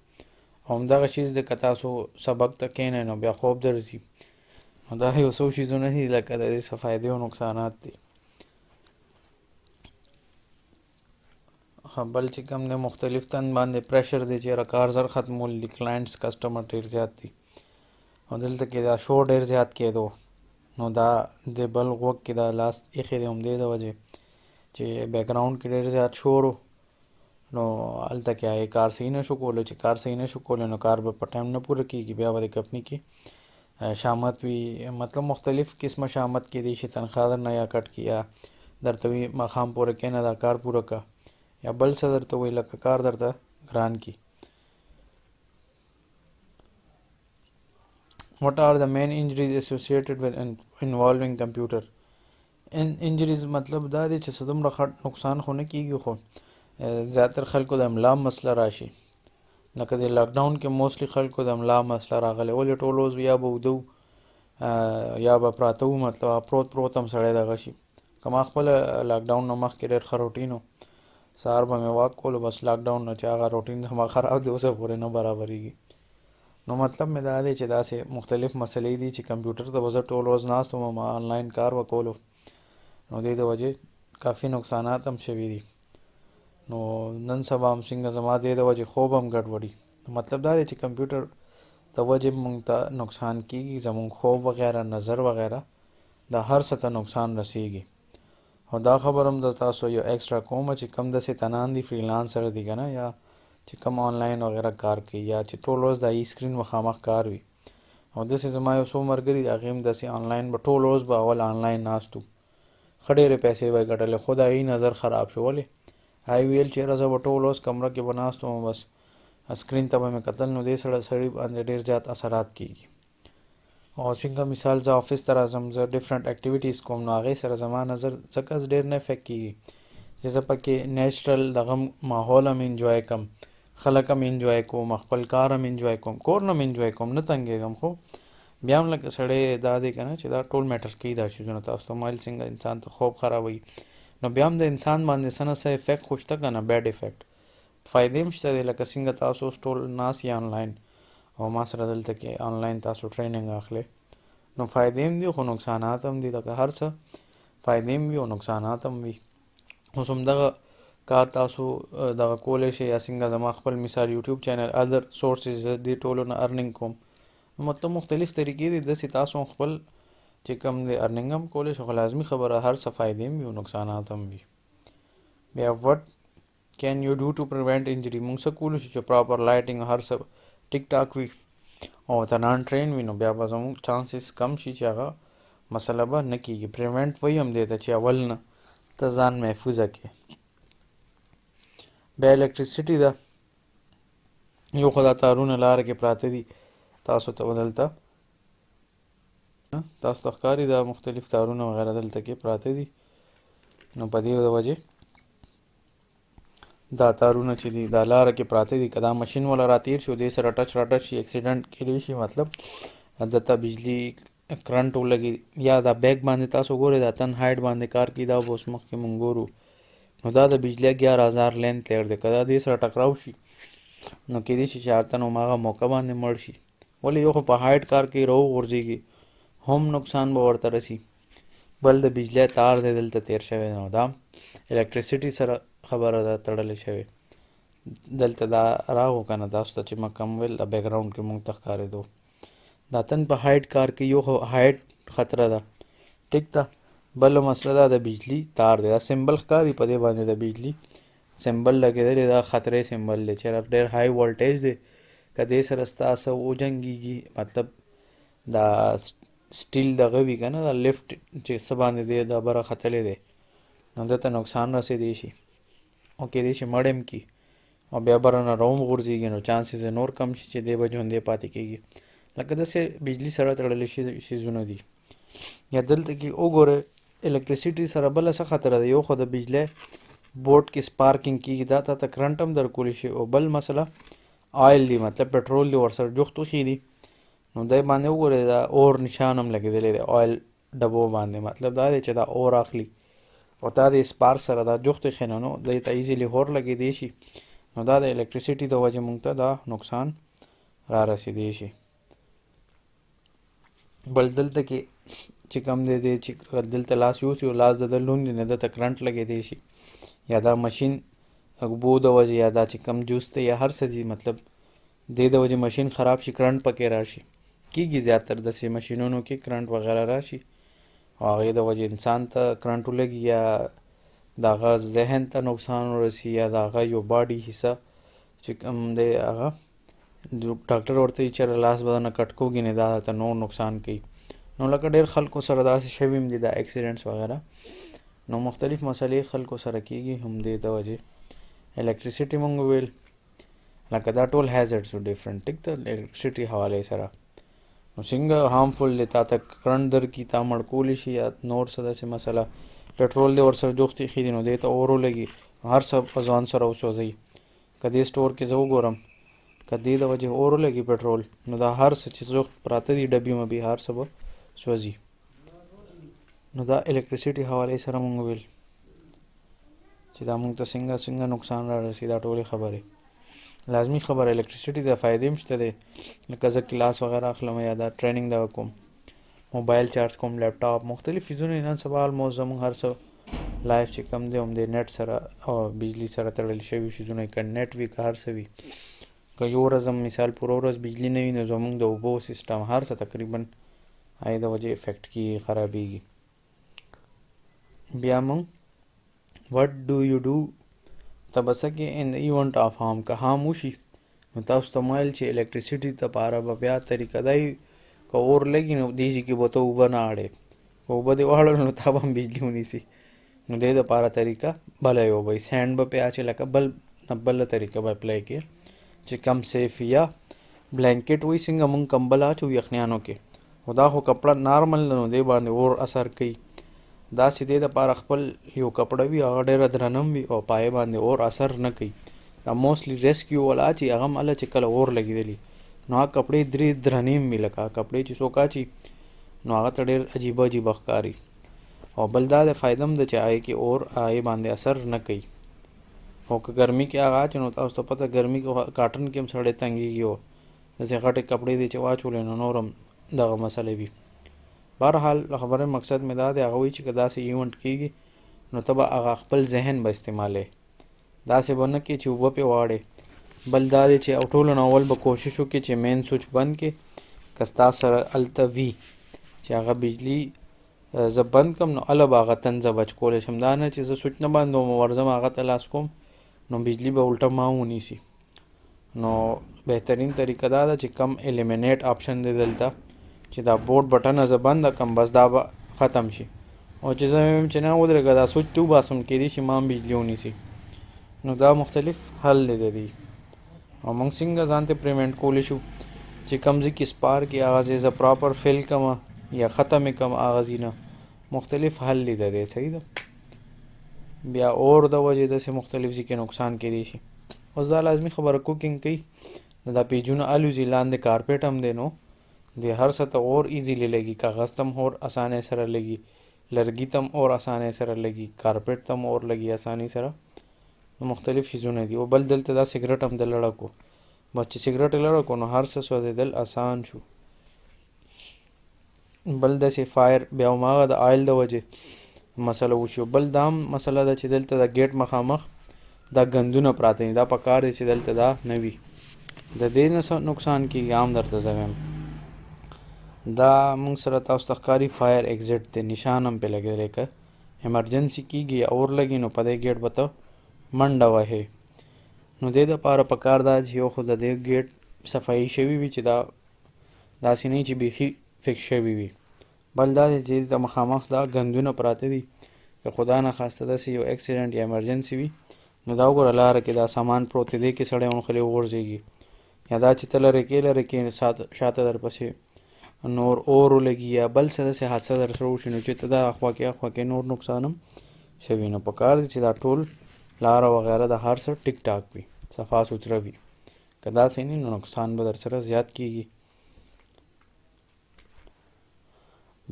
او همدغه چیز دی که تاسو سبق ته کښېنئ نو بیا خوب درځي نو دا یو څو چیزونه دي لکه د دې څه فایدې او نقصانات دي بل چې کوم دی مختلف تن باندې پریشر دی چې کار زر ختمول دي کلاینټس کسټمر ډېر زیات دي او دلته کې دا شور ډېر زیات کېدو نو دا د بل غوږ کې دا لاس ایښی دی همدې د وجې چې بیکګراؤنډ کې ډېر زیات شور و نو هلته کې هغې کار صحیح نه شو کولی چې کار صحیح نه شو کولی نو کار به په ټایم نه پوره کېږي بیا به د کمپني کې شامت وي مطلب مختلف قسمه شامت کېدی شي تنخواه در نه یا کټ کړي یا درته وي ماښام پوره کښېنه دا کار پوره که یا بل څه درته وایي لکه کار درته ګران کړي What are the main injuries associated with involving computer? Injuries مطلب دا دی چې څه دومره نقصان خو نه کېږي خو زیاتر خلکو د املا مسله راشي لکه د لاکډاون کې موستلی خلکو د ملا مسله راغلی ولې ټول اوس یا به ودو یا به پراته وو مطلب پروت هم سړی دغه شي که ما خپله لاکډاون نه مخکې ډېر ښه روټین و سهار به مې واک کولو بس لاکډاون نه چې هغه روټین زما خراب دی اوسه پورې نه برابرېږي نو مطلب مې دا دی چې داسې مختلف مسلې دي چې کمپیوټر ته به زه ټول ورځ ناست وم ما آنلاین کار به کولو نو دې د وجې کافي نقصانات هم شوي دي نو نن سبا هم څنګه زما دې د وجې خوب هم ګډوډي مطلب دا دی چې کمپیوټر د وجې مونږ ته نقصان کیږي زمونږ خوب وغیره نظر وغیره د هر څه ته نقصان رسیږي او دا خبر هم د تاسو یو ایکسټرا کوم چې کم داسې تنان دي فریلانسر دي که نه یا چې کم آنلاین وغیره کار کوي یا چې ټول ورځ د ای سکرین مخامخ کار وي او داسې زما یو څو ملګري هغې هم داسې آنلاین به ټول ورځ به اول آنلاین ناست وو ښه ډېرې پیسې به یې ګټلې خو د هغې نظر خراب شو ولې هغې ویل چېرې زه به ټول ورځ کمره کې به ناست وم بس سکرین ته به مې کتل نو دې سړي باندې ډېر زیات اثرات کېږي او څنګه مثال زه آفس ته راځم زه ډفرنټ اکټیویټیز کوم نو هغې سره زما نظر ځکه ډېر نه افیکټ کېږي چې زه پکې نیچرل دغه ماحول هم انجوای کم خلک هم انجوای کوم خپل کار هم انجوای کوم کور نه هم انجوای کوم نه تنګېږم خو بیا هم لکه سړی دا دی که نه چې دا ټول میټر کوي دا شیزونه تاسو ته موبایل څنګه انسان ته خوب خرابوي نو بیا هم د انسان باندې څه نه څه افیکټ خو شته که نه بیډ افیکټ فایدې هم شته دی لکه څنګه تاسو اوس ټول ناست یې آنلاین او ما سره دلته کې آنلاین تاسو ټریننګ اخلئ نو فایدې هم دي خو نقصانات هم دي لکه هر څه فایدې هم وي او نقصانات هم وي اوس همدغه کار تاسو دغه کولی شئ یا څنګه زما خپل مثال یوټیوب چینل ادر سورسز دې ټولو نه ارننګ کوم مطلب مختلف طریقې دي داسې تاسو خپل چې کوم دی ارننګ هم کولی شو خو لازمي خبره هر څه فایدې هم وي او نقصانات هم وي بیا وټ کین یو ډو ټو پریوینټ انجری موږ څه کولی شو چې پراپر لایټینګ هر څه ټیک ټاک وي او تنان ټرین وي نو بیا به زموږ چانسز کم شي چې هغه مسله به نه کېږي پریوینټ وایي هم دی ته چې اول نه ته ځان محفوظه کړې بیا الکتریسټي ده یو خو دا تارونه لاره کې پراته دي تاسو ته دلته تاسو ته ښکاري دا مختلف تارونه وغیره دلته کې پراته دي نو په دې د وجې دا تارونه چې دي دا لاره کې پراته دي که دا مشین والا راتیر شو دې سره ټچ شي اکسیډنټ کېدی شي مطلب دته بجلی کرنټ ولګي یا دا بیک باندې تاسو ګورئ دا تن هایډ باندې کار کوي دا به اوس مخکې مونږ ګورو نو دا د بجلی 11,000 لینتھ لیر دی که دا دې سره ټکراو شي نو کېدی شي چې هغه هماغه موقع باندې مړ شي ولې یو خو په هایډ کار کوي راوغورځېږي هم نقصان به ورته رسي بل د بجلی تار دی دلته تیر شوی نو دا الکتریسټي سره خبره ده تړلې شوې دلته دا راغو که نه تاسو ته چې ما کم ویل د بیکګراونډ کې مونږ ته ښکارېدو دا تن په هایډ کار کوي یو خو هایډ خطره ده ټیک ده بل مسله دا د بجلی تار دی دا سمبل ښکاري په دې باندې د بجلی سمبل لګېدلی دا خطرې سمبل دی چې ډېر های وولټیج دی که دې سره ستا څه وجنګېږي مطلب دا سټیل دغه وي که نه دا لفټ چې څه باندې دی دا بره ختلی دی نو دته نقصان رسېدی شي او کېدی شي مړ هم کي او بیا بره نه راوم غورځېږي نو چانسز نور کم شي چې دی به ژوندی پاتې کېږي لکه داسې بجلی سره تړلی شیزونه دي یا دلته کې وګورئ الکتریسټي سره بله څه خطره ده یو خو د بجلی بورډ کې سپارکینګ کېږي دا ته کرنټ هم درکولی شي او بل مسله آیل دی مطلب پټرول دی ورسره جوخت وښي دي نو دی باندې وګورئ دا اور نشان هم لګېدلی دی آیل ډبو باندې مطلب دا دی چې دا اور اخلي او دا د سپارک سره دا جوخت وښي نو دی ته ایزیلی اور لګېدی شي نو دا د الکتریسټي د وجې موږ ته دا نقصان را رسېدی شي بل دلته کې چې کم دی چې دلته لاس یوسي او لاس د ده لوند دی نه دته کرنټ لګېدی شي یا دا مشین اوبو د وجې یا دا چې کم جوس دی یا هر څه دي مطلب دې د وجې مشین خراب شي کرنټ پکې راشي کېږي زیاتر داسې مشینونو کې کرنټ وغیره راشي او هغې د وجې انسان ته کرنټ ولګي یا د هغه ذهن ته نقصان ورسي یا د هغه یو باډي حصه چې کوم دی هغه ډاکټر ورته وایي چېرې لاس به نه کټ کوږي نه دا ته نور نقصان کوي نو لکه ډېر خلکو سره داسې شوي هم دي دا اکسیډنټس وغیره نو مختلف مسلې خلکو سره کېږي هم دې د وجې الکتریسټي مونږ ویل لکه دا ټول هیزرډس ډفرنټ ټیک د الکتریسټي حوالې سره نو څنګه هارمفل دی تا ته کرنټ درکړي تا مړ کولی شي یا نور څه داسې مسله پټرول دی ورسره جوخت ایښي دي نو دې ته اور ولګي هر څه په ځان سره وسوځوي که دې سټور کې زه وګورم که دې د وجې اور ولګي پټرول نو دا هر څه چې څوک پراته دي ډبي مبي هر څه به سوځي. نو دا الکتریسټي حوالې سره مونږ ویل چې دا مونږ ته څنګه نقصان را رسي دا ټولې خبرې لازمي خبره الکتریسټي د فایدې هم شته دی لکه زه کلاس وغیره اخلم یا دا ټریننګ دا کوم موبایل چارج کوم لیپټاپ مختلف چیزونه نن سبا الموست زموږ هر څه لایف چې کم دی هم د نیټ سره او بجلی سره تړل شوي شیزونه که نیټ وي که هر څه وي که یو ورځ هم مثال پوره ورځ بجلی نه وي نو زموږ د اوبو سیسټم هر څه تقریبا هغې د وجې افیکټ کېږي خرابېږي. بیا موږ وټ ډو یو ډو ته به څه کې ان د ایونټ آف هارم که هارم وشي نو تاسو ته ویل چې الکتریسټي دپاره به بیا طریقه دا وي که اور لګي نو دې شي کې به ته اوبه نه اړې که اوبه دې واړول نو تا به هم بجلي ونیسي نو دې دپاره طریقه بله یو به سینډ به پې اچې لکه بله طریقه به اپلای کې چې کم سیف یا بلانکټ وایي څنګه مونږ کمبل اچو یخنیانو کې خو دا خو کپړه نارمل نو دې باندې اور اثر کوي داسې دې دپاره خپل یو کپړه وي هغه ډېره درنم وي او پای باندې اور اثر نه کوي دا موسټلی ریسکیو والا اچي هغه هم هله چې کله اور لګېدلي نو هغه کپړې درې درنې هم وي لکه کپړې چې څوک اچي نو هغه ته ډېر عجیبه عجیبه ښکاري او بل دا د فایده هم ده چې هغې کې اور هغې باندې اثر نه کوي او که ګرمي کې هغه اچي نو تاسو ته پته ګرمي کې کاټن کې هم سړی تنګېږي او داسې غټې کپړې دي چې واچولې نو نور هم دغه مسلې وي. بهرحال خبرې مقصد مې دا دی هغه وایي چې که داسې ایونټ کېږي نو ته به هغه خپل ذهن به استعمالوې داسې به نه کې چې اوبه پې واړې بل دا دی چې او ټولو نه اول به کوشش وکړې چې مین سوچ بند کې که ستا سره هلته وي چې هغه بجلي زه بند کړم نو هله به هغه تن زه بچ کولی شم دا نه چې زه سوچ نه بندوم ورځم هغه ته لاس کوم نو بجلي به الټه ما ونیسي. نو بهترین طریقه دا ده چې کم الیمینیټ آپشن دی دلته چې دا بورډ بټنه زه بنده کړم بس دا به ختم شي او چې زه ویم چې نه ودرېږه دا سوچ تو باسم کېدای شي ما هم بجلي ونیسي نو دا مختلف حل دی د دې او موږ څنګه ځان ته پریوینټ کولی شو چې کوم ځای کې سپار کې هغه ځای زه پراپر فل کړم یا ختم یې کړم هغه ځای نه مختلف حل دی د دې صحیح ده. بیا اور د وجې داسې مختلف ځای کې نقصان کېدی شي اوس دا لازمي خبره کوکینګ کوي نو دا پیجونه الوځي لاندې کارپیټ هم دی نو د هر څه ته اور ایزیلی لګي کاغذ ته هم اور اسانۍ سره لګي لرګي ته هم اور اسانۍ سره لګي کارپیټ ته هم اور لګي اسانۍ سره مختلف چیزونه دي او بل دلته دا سګرټ هم د لړکو بس چې سګرټ یې لړکو نو هر څه سوځېدل اسان شو. بل داسې فایر بیا هماغه د آیل د وجې مسله وشو بل دا هم مسله ده چې دلته د ګیټ مخامخ دا ګندونه پراته دي دا پکار دی چې دلته دا نه وي د دې نه نقصان کېږي عام درته زه وایم دا موږ سره تاسو ته ښکاري فایر ایگزټ دی نشان هم پې لګېدلی که ایمرجنسي کېږي یا اور لګي نو په دې ګیټ به ته منډه وهې نو دې دپاره پکار دا چې یو خو د دې ګیټ صفایي شوي وي چې دا داسې نه چې بیخي فکس شوي وي بل دا دی چې د مخامخ دا ګندونه پراته دي که خدا نه خواسته داسې یو اکسیډنټ یا ایمرجنسي وي نو دا وګوره لاره کې دا سامان پروت دی دې کې سړی ونښلې وغورځېږي یا دا چې ته لرې کې شاته درپسې نور اور ولګي یا بل څه داسې حادثه در سره وشي نو چې ته دا اخوا کې نور نقصان هم شوي نو پکار دی چې دا ټول لاره وغیره د هر څه ټیک ټاک وي صفا سوتره وي که داسې نه نو نقصان به در سره زیات کېږي.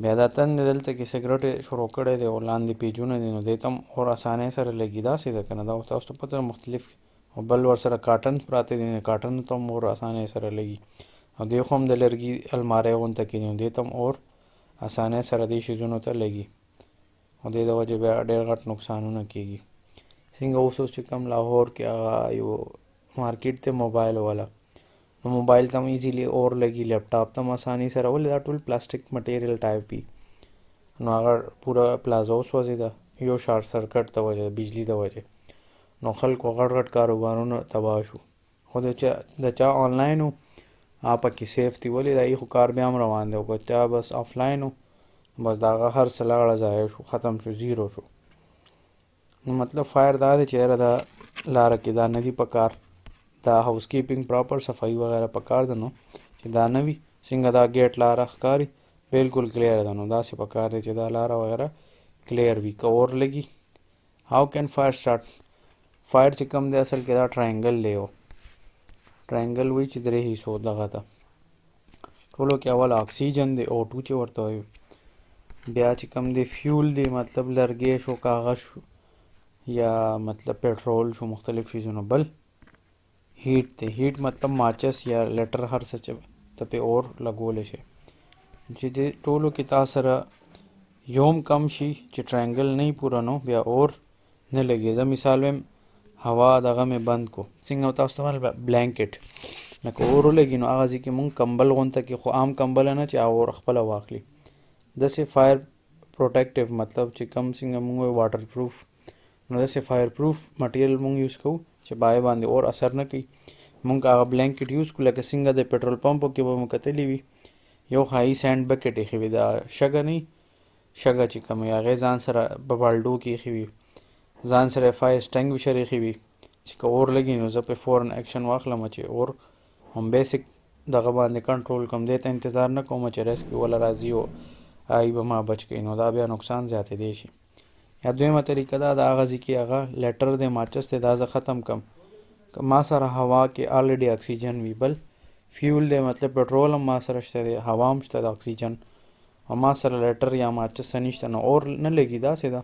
بیا دا تن دلته کې سګرټ شروع کړی دی او لاندې پیجونه دي نو دې ته هم اور اسانۍ سره لګي داسې ده که نه دا تاسو ته پته مختلف او بل ورسره کاټن پراته دي کاټنو ته هم اور اسانۍ سره لګي او دې خو هم د لرګي الماری غونته کېږي نو دې ته هم اور اسانۍ سره دې شیزونو ته لګي او دې د وجې بیا ډېر غټ نقصانونه کېږي. څنګه اوس چې کوم لاهور کې هغه یو مارکیټ دی موبایل والا نو موبایل ته هم ایزیلی اور لګي لیپټاپ ته هم اسانۍ سره ولې دا ټول پلاستیک مټیریل ټایپ وي نو هغه پوره پلازا وسوځېده یو شارټ سرکټ د وجې د بجلي د وجې نو خلکو غټ غټ کاروبارونه تباه شو خو د چا آنلاین و هغه پکې سیف دی ولې د خو کار بیا هم روان دی او که چا بس آفلاین و بس د هغه هر څه لاړه ضایع شو ختم شو زیرو شو. نو مطلب فایر دا دی چې یاره دا لاره کې دا نه دي پکار دا هاوس کیپینګ پراپر صفایي وغیره پکار ده نو چې دا نه وي څنګه دا ګیټ لاره ښکاري بالکل کلیر ده نو داسې پکار دی چې دا لاره وغیره کلیر وي که اور لګي هاو کین فایر سٹارټ فایر چې کوم دی اصل کې دا ټراینګل دی ट्रायंगل وایي چې درې حصو دغه ته ټولو کې اول اکسیجن دی O2 چې ورته وایو بیا چې کوم دی فیول دی مطلب لرګی شو کاغذ شو یا مطلب پټرول شو مختلف چیزونه بل هیټ دی هیټ مطلب ماچس یا لیټر هر څه چې ته پې اور لګولی شي چې دې ټولو کې تا سره یوم کم شي چې ټرینګل نه پوره نو بیا اور نه لګي زه مثال ویم هوا دغه مې بند کو څنګه تاسو ته بلانکټ لکه اور ولګي نو هغه ځای کې مونږ کمبل غونته کې خو عام کمبل نه چې اور خپله واخلي داسې فایر پروټیکټیو مطلب چې کم څنګه مونږ واټر پروف نو داسې فایر پروف مټیریل مونږ یوز کوو چې بای باندې اور اثر نه کوي مونږ هغه بلانکټ یوز کړو لکه څنګه د پټرول پمپو کې به مو کتلی وي یو هائی سینډ بکټ ایښی وي دا شګه نه شګه چې کوم وي هغې ځان سره په بالډو کې ایښی وي ځان سره فایر سټینګویشر ایښی وي چې که اور لګي نو زه پې فورن ایکشن واخلم چې اور هم بیسک دغه باندې کنټرول کوم دې ته انتظار نه کوم چې ریسکیو والا راځي او ای به ما بچ کوي نو دا بیا نقصان زیاتېدی شي یا دویمه طریقه دا د هغه ځای کې هغه لیټر دی ماچس دی دا زه ختم کم که ما سره هوا کې آلریډي اکسیجن وي بل فیول دی مطلب پټرول هم ما سره شته دی هوا هم شته د اکسیجن او ما سره لیټر یا ماچس څه نشته نو اور نه لګي داسې ده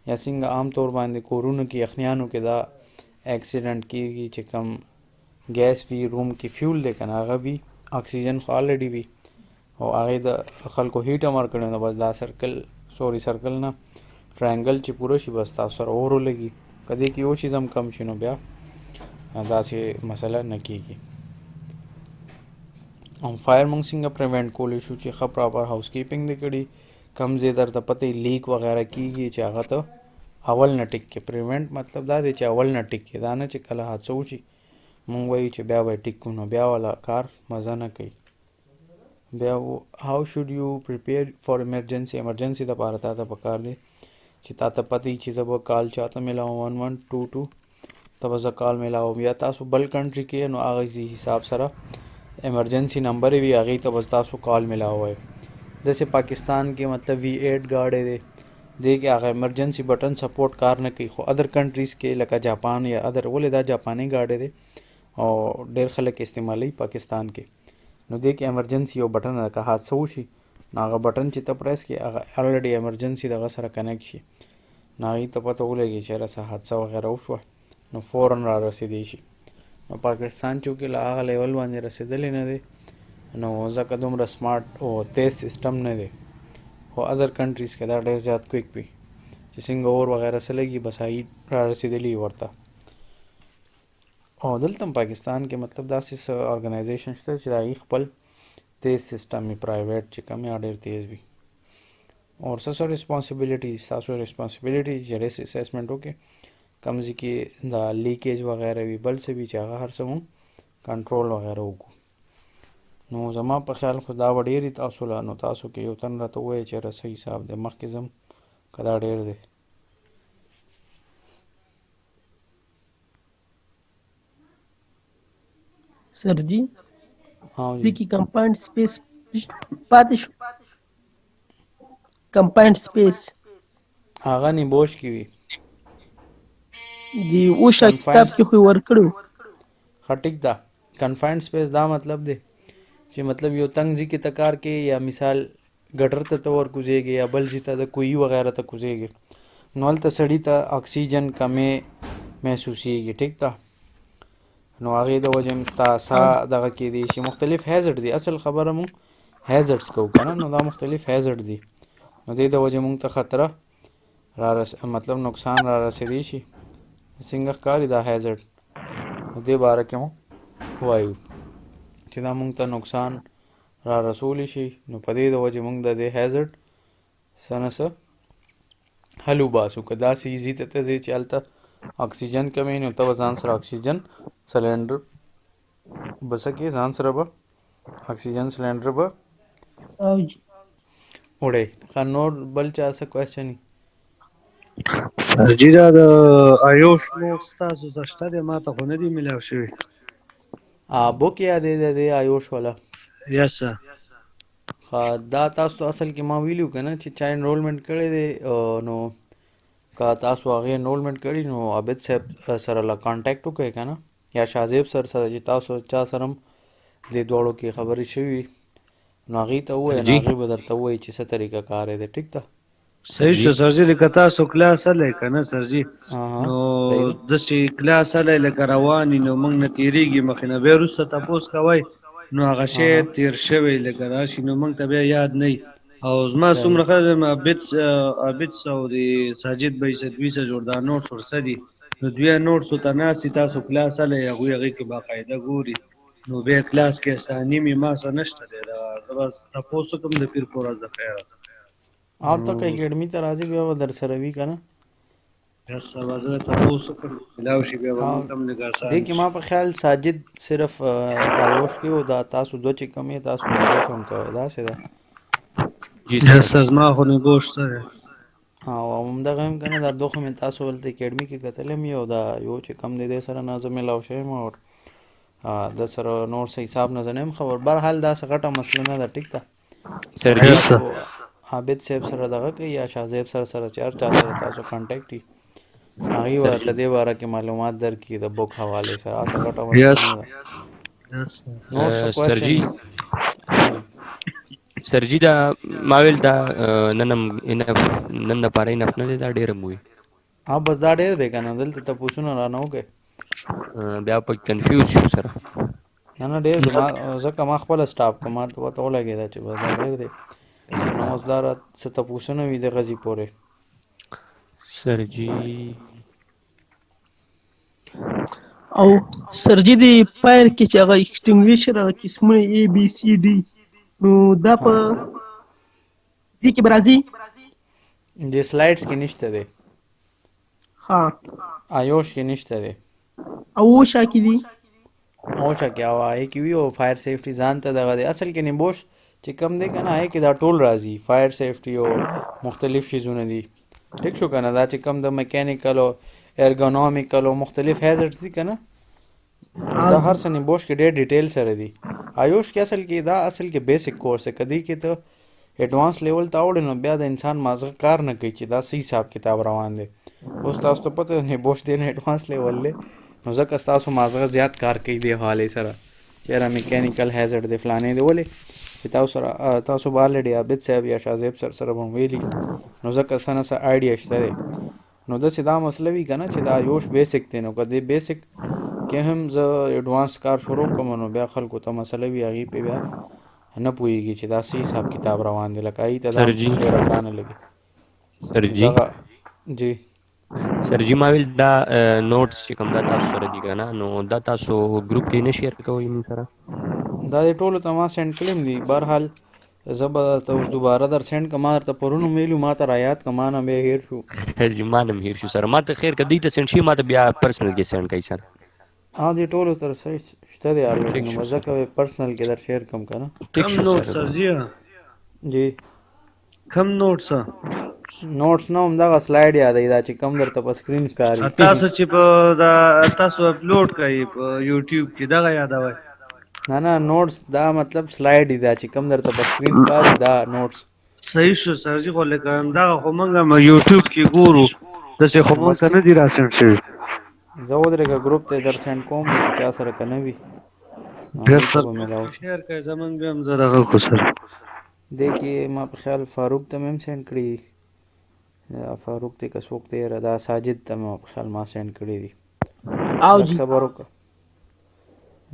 یا څنګه عام طور باندې کورونو کې یخنیانو کې دا اکسیډنټ کېږي چې کم ګیس وي روم کې فیول دی که نه هغه وي اکسیجن خو آلریډي وي او هغې د خلکو هیټ هم ورکړی نو بس دا سرکل نه ټرینګل چې پوره شي بس تاسو سره اور ولګي که دې کې یو چیز هم کم شي نو بیا داسې مسله نه کېږي او فایر مونږ څنګه پریوینټ کولی شو چې ښه پراپر هاوس کیپینګ دې کړي کم ځای درته پته لیک وغیره کېږي چې هغه ته اول نه ټیک کې پریوینټ مطلب دا دی چې اول نه ټیک کې دا نه چې کله حادثه وشي مونږ وایو چې بیا به یې ټیک کړو نو بیا والا کار مزه نه کوي بیا هاو شوډ یو پریپیر فار ایمرجنسي دپاره تا ته پکار دی چې تا ته پته وي چې زه به کال چاته میلاوم 1122 ته به زه کال میلاوم یا تاسو بل کنټري کې نو هغه حساب سره ایمرجنسي نمبر وي هغې ته به تاسو کال میلاوئ داسې پاکستان کې مطلب V8 ګاډی دی دې کې هغه ایمرجنسي بټن سپورټ کار نه کوي خو ادر کنټریز کې لکه جاپان یا ادر ولې دا جاپاني ګاډی دی او ډېر خلک استعمالوي پاکستان کې نو دې کې ایمرجنسي یو بټن ده که حادثه وشي نو هغه بټن چې ته پریس کړې هغه آلریډي ایمرجنسي دغه سره کنیکټ شي نو هغې ته پته ولګي چې یاره څه حادثه وغیره وشوه نو فورن را رسېدی شي نو پاکستان چونکې له هغه لیول باندې رسېدلی نه دی نو ځکه دومره سمارټ او تیز سسټم نه دی خو ادر کنټریز کې دا ډېر زیات کویک وي چې څنګه اور وغیره څه لګي بس هغې را رسېدلي ورته او دلته هم پاکستان کې مطلب داسې څه ارګنایزیشن شته چې د هغې خپل تیز سسټم وي پرایویټ چې کوم یا ډېر تیز وي اور څه ریسپانسبلټي ستاسو ریسپانسبلټي چې ریس اسیسمنټ وکړې کوم ځای کې دا لیکیج وغیره وي بل څه وي چې هغه هر څه مونږ کنټرول وغیره وکړو نو زما په خیال خو دا به ډېر وي تاسو له نو تاسو کې یو تن راته ووایه چې یاره څه حساب دی مخکې ځم که دا ډېر دی سر جی हाँ دې जी کې کمپاینډ سپیس پاتې شو کمپاینډ سپیس هغه نیبوش کې وي دی اوشا کتاب کې خو ورکړو ښه ټیک ده کنفاینډ سپیس دا مطلب دی چې مطلب یو تنګ ځای کې ته کار کوې یا مثال ګټر ته ته ورکوزېږې یا بل ځای ته د کوهي وغیره ته کوزېږې نو هلته سړي ته اکسیجن کمې محسوسیږي ټیک ده نو هغې د وجې هم ستا ساه دغه کېدی شي مختلف هیزډ دي اصل خبره مونږ هیزډس کوو که نه نو دا مختلف هیزډ دي نو دې د وجې مونږ ته خطره مطلب نقصان را رسېدی شي څنګه ښکاري دا هیزډ نو دې باره کې مو وایو چې دا مونږ ته نقصان را رسولی شي نو په دې د وجې مونږ د دې هیزډ څه نه څه حل وباسو که داسې ځي ته ته ځې چې هلته اکسیجن کمې نو ته به ځان سره اکسیجن سلینډر به څه کې ځان سره به اکسیجن سلینډر به او جی وړی ښه نور بل چا څه کوېسچن وي سرجي دا د ایوش نوټ ستاسو ته شته دی ما ته خو نه دي میلاو شوي بوک یادې د دې آیوش والا یس سر ښه دا تاسو ته اصل کې ما ویلي وو که نه چې چا انرولمنټ کړی دی نو که تاسو هغې انرولمنټ کړي نو عابد صاحب سره له کانټیکټ وکړئ که نه یا شازیب سره چې تاسو چا سره هم دې دواړو کې خبرې شوي نو هغې ته ووایه نو جی هغې به درته ووایي چې څه طریقه کار دی ټیک ده صحیح شو سرجي لکه تاسو کلاس هلی که نه سرجي نو صحیح ده داسې کلاس هلی لکه روان وي نو موږ نه تېرېږي مخې نه بیا وروسته تپوس کوئ نو هغه شی تېر شوی لکه راشي نو موږ ته بیا یاد نه او زما صحیح څومره خیال دی عابد او د ساجد بھائی څه دوی څه جوړ دا نوټس ورڅه دي نو دوی نوټسو ته ناست دي تاسو کلاس هلی هغوی هغې کې باقاعده ګوري نو بیا کلاس کې ثاني مې ما څه نشته دی زه به تپوس وکړم د پیر په ورځ د خیره او ته که اکیډمي ته راځي بیا به در سره وي که نه بیا سبا زه تپوس وکړم ملاو شي بیا به موږ ته هم نګاسان دې کې ما په خیال ساجد صرف آیوش کې و دا تاسو دوه چې کوم یې تاسو نګوش هم کوئ داسې ده جی یا سر سر ما خو نګوش ته دی او همدغه هم که نه دا دوه خو مې تاسو هلته اکیډمي کې کتلی م او دا یو چې کم دی دې سره نه زه میلاو شوی یم او د سره نور څه حساب نه زه نه یم خبر برحال داسې غټه مسله نه ده ټیک ده سر که جی تاسو عابد صاحب سره دغه کوي یا شاه صاحب سره چې هر چا سره تاسو کانټیکټ وي هغې به درته دې باره کې معلومات درکړي د بک حوالې سره هسې غټه مسله یس نه ده نور څه سر جی کوېسچن سر جی دا ما ویل دا نن لپاره انف نه دی دا ډېر هم وي بس دا ډېر دی که نه دلته تپوسونه رانه وکړئ بیا په کنفیوز شو سره نه نه ډېر دی ما ځکه ما خپله سټاپ کړم ما ته پته ولګېده چې بس دا ډېر دی نو اوس دا څه تپوسونه وي د غزي پورې سر جی او سرجي د فایر کې چې هغه ایکسټینګویشر هغه قسمونه A B C D نو دا په دې کې به راځي د سلایډس کې نشته دی ها آیوش کې نشته دی او شا کې دي اوچا کې او آی کې وي او فایر سیفټي ځان ته دغه دی اصل کې نیمبوش چې کم دی که نه آی کې دا ټول راځي فایر سیفټي او مختلف شیزونه دي ټیک شو که نه دا چې کم د میکینیکل او ارګونومیکل او مختلف هیزرډز دي که نه دا هر څه نیمبوش کې ډېر ډیټیل سره دي آیوش کې اصل کې بیسک کورس دی که دې کې ته ایډوانس لیول ته اوړې نو بیا د انسان مازغه کار نه کوي چې دا څه حساب کتاب روان دی اوس تاسو ته پته نیمبوش دی نه ایډوانس لیول دی نو ځکه ستاسو مازغه زیات کار کوي دې حوالې سره چې یاره میکینیکل هیزرډ دی فلانې دی ولې چې تاسو به الریډي عابد صاحب یا شاه صاحب سره به ویلي نو ځکه څه نه څه آیډیا شته دی نو داسې دا مسله وي که نه چې دا یوش بیسک دی نو که دې بیسک کې هم زه ایډوانس کار شروع کوم نو بیا خلکو ته مسله وي هغې پې بیا نه پوهېږي چې دا څه حساب کتاب روان دی لکه هغې ته دا ډېره ګرانه لګي جی سر جی ما ویل دا نوټس چې کوم دا تاسو سره دي که نه نو دا تاسو ګروپ کې نه شیر کوئ موږ سره دا دې ټولو ته ما سینډ کړی م دي بهرحال زه به درته اوس دوباره در سینډ کړم ما درته پرون هم ویلي ما ته رایاد کړه ما نه بیا هیر شو جی ما نه هم هیر شو سره ما ته خیر که دوی ته سینډ شي ما ته بیا پرسنل کې سینډ کوي سر دې ټولو تر شته دی الریډي نو ځکه پرسنل کې در شیر کړم که نه ټیک کم شو نوټ سر سرجي جی کم نوټ څه نوټس نه همدغه سلایډ یادوي دا چې کم درته په سکرین ښکاري تاسو چې په دا تاسو اپلوډ کوي په یوټیوب کې دغه یادوي نه نوټس دا مطلب سلایډ دی دا چې کم درته په سکرین ښکاري دا نوټس صحیح شو سرجي خو لکه همدغه خو موږ هم یوټیوب کې ګورو داسې خو موږ ته نه دي راسنډ شوي زه ودرېږه ګروپ ته در سینډ کوم چې چا سره که نه وي بیا سر شیر کوي زمونږ بیا هم زه دغه کړو سر دې کې ما په خیال فاروق ته مې هم سینډ کړي فاروق ته که څوک دی دا ساجد ته مې په خیال ما سینډ کړي دي او لږ صبر وکړه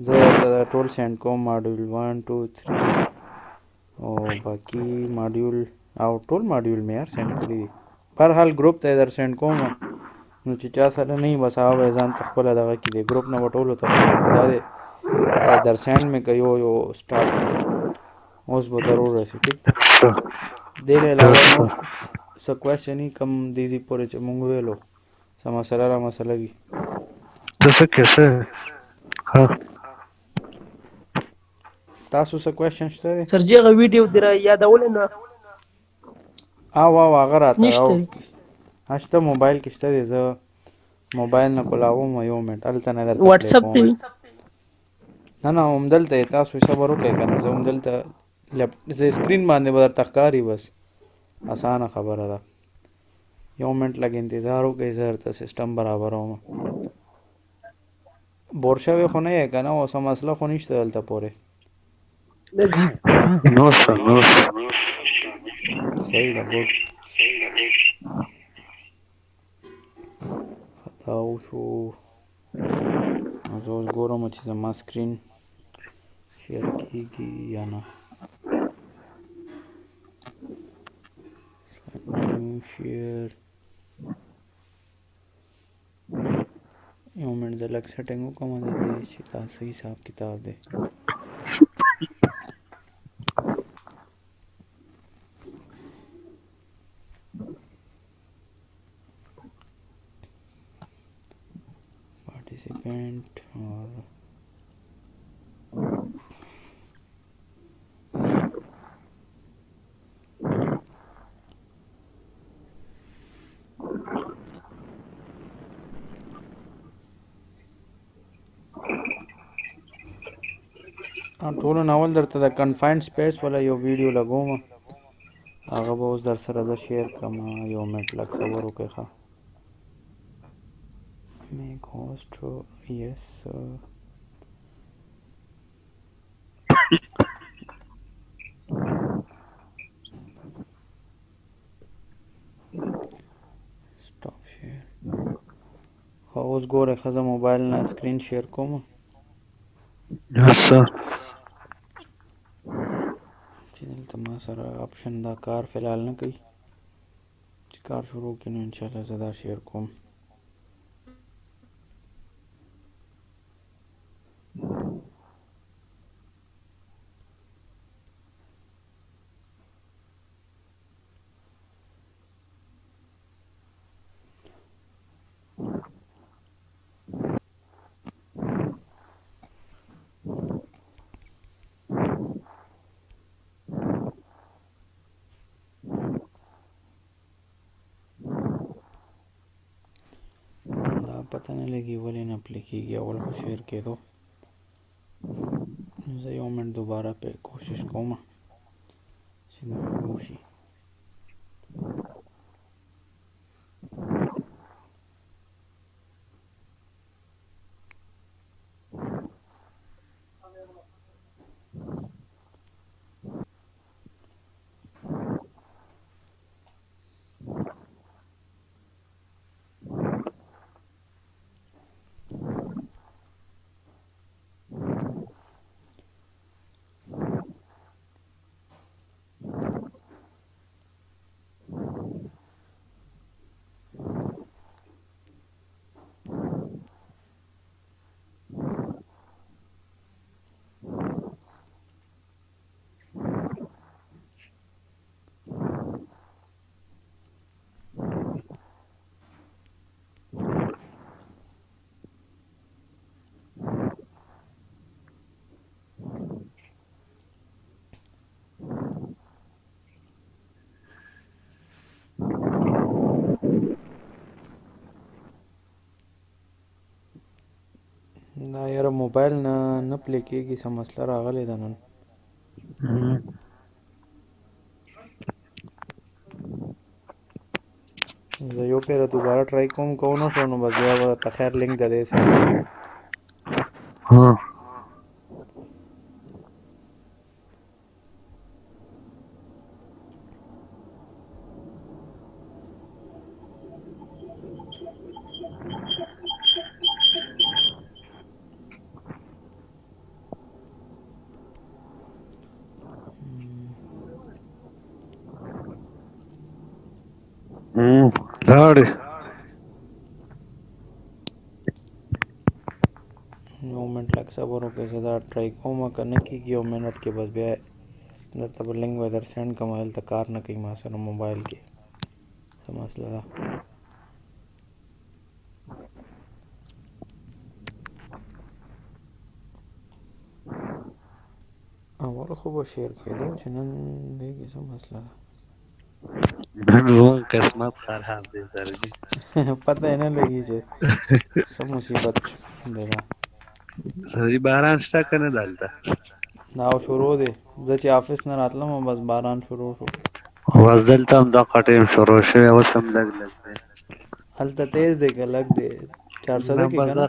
زه ته ټول سینډ کوم ماډیول 1 2 3 او باقي ماډیول او ټول ماډیول مې یار سینډ کړي دي بهرحال ګروپ ته در سینډ کوم نو چې چا سره نه وي بس هغه به ځان ته خپله دغه کړي دی ګروپ نه به ټولو ته دا دی در سینډ مې که یو سټارټ اوس به ضرور رسي ټیک ده دې نه علاوه نور څه کوېسچن یې کم دیزي پورې چې مونږ ویلو څه مسله را مسله وي دسه کیسه ها تاسو څه کوېسچن شته دی سرجي هغه ویډیو دې را یادولې نه او هغه راته نشته دی شته موبایل کې شته دی زه موبایل نه کولاوم یو منټ هلته نه درته واتساپ ته وي نه همدلته یې تاسو صبر وکړئ که نه زه همدلته سکرین باندې به درته ښکاري بس اسانه خبره ده یو منټ لږ انتظار وکړئ زه درته سسټم برابروم بور شوی خو نه یې که نه اوس مسله خو نشته دلته پورې نو سر نو سر صحیح ده ګوډ خطا وشو زه اوس ګورم چې زما سکرین شیر کېږي یا نه نیو شیر یو منټ زه لږ سیټینګ وکړم د دې چې دا صحیح حساب کتاب دی participant or ټولو ناول درته د کنفاینډ سپیس ولا یو ویډیو لګوم هغه به اوس در سره زه شیر کړم یو منټ لږ صبر وکړئ ښه میک هوسټ یس سټاپ شیر ښه اوس ګورئ ښه زه موبایل نه سکرین شیر کوم یس سر چې دلته ما سره اپشن دا کار فلحال نه کوي چې کار شروع کړي نو انشاءالله زه دا شیر کوم پته نه لګي ولې نه پلی کېږي اول خو شیر کېدو زه یو منټ دوباره پې کوشش کوم چې دا وشي دا یاره موبایل نه پلی کېږي څه مسله راغلې ده نن زه یو پیره دوباره ټرای کوم که ونه شو نو بس بیا به درته خیر لینک د دې سره لاړې یو منټ لږ صبر وکړئ زه دا ټرای کوم که نه کېږي یو منټ کې بس بیا درته به لینک به در سینډ کړم هلته کار نه کوي ما سره موبایل کې څه مسله ده اول خو به شیر کېدو چې نن دی کې څه مسله ده نن زموږ قسمت خراب دی سرجي پته یې نه لګي چې څه مصیبت دی دا سرجي باران شته که نه دلته دا شروع دی زه چې آفس نه راتلم بس باران شروع شو بس دلته هم دغه ټیم شروع شوی اوس هم لږ لږ دی هلته تیز دی که لږ دی 400 کې که نه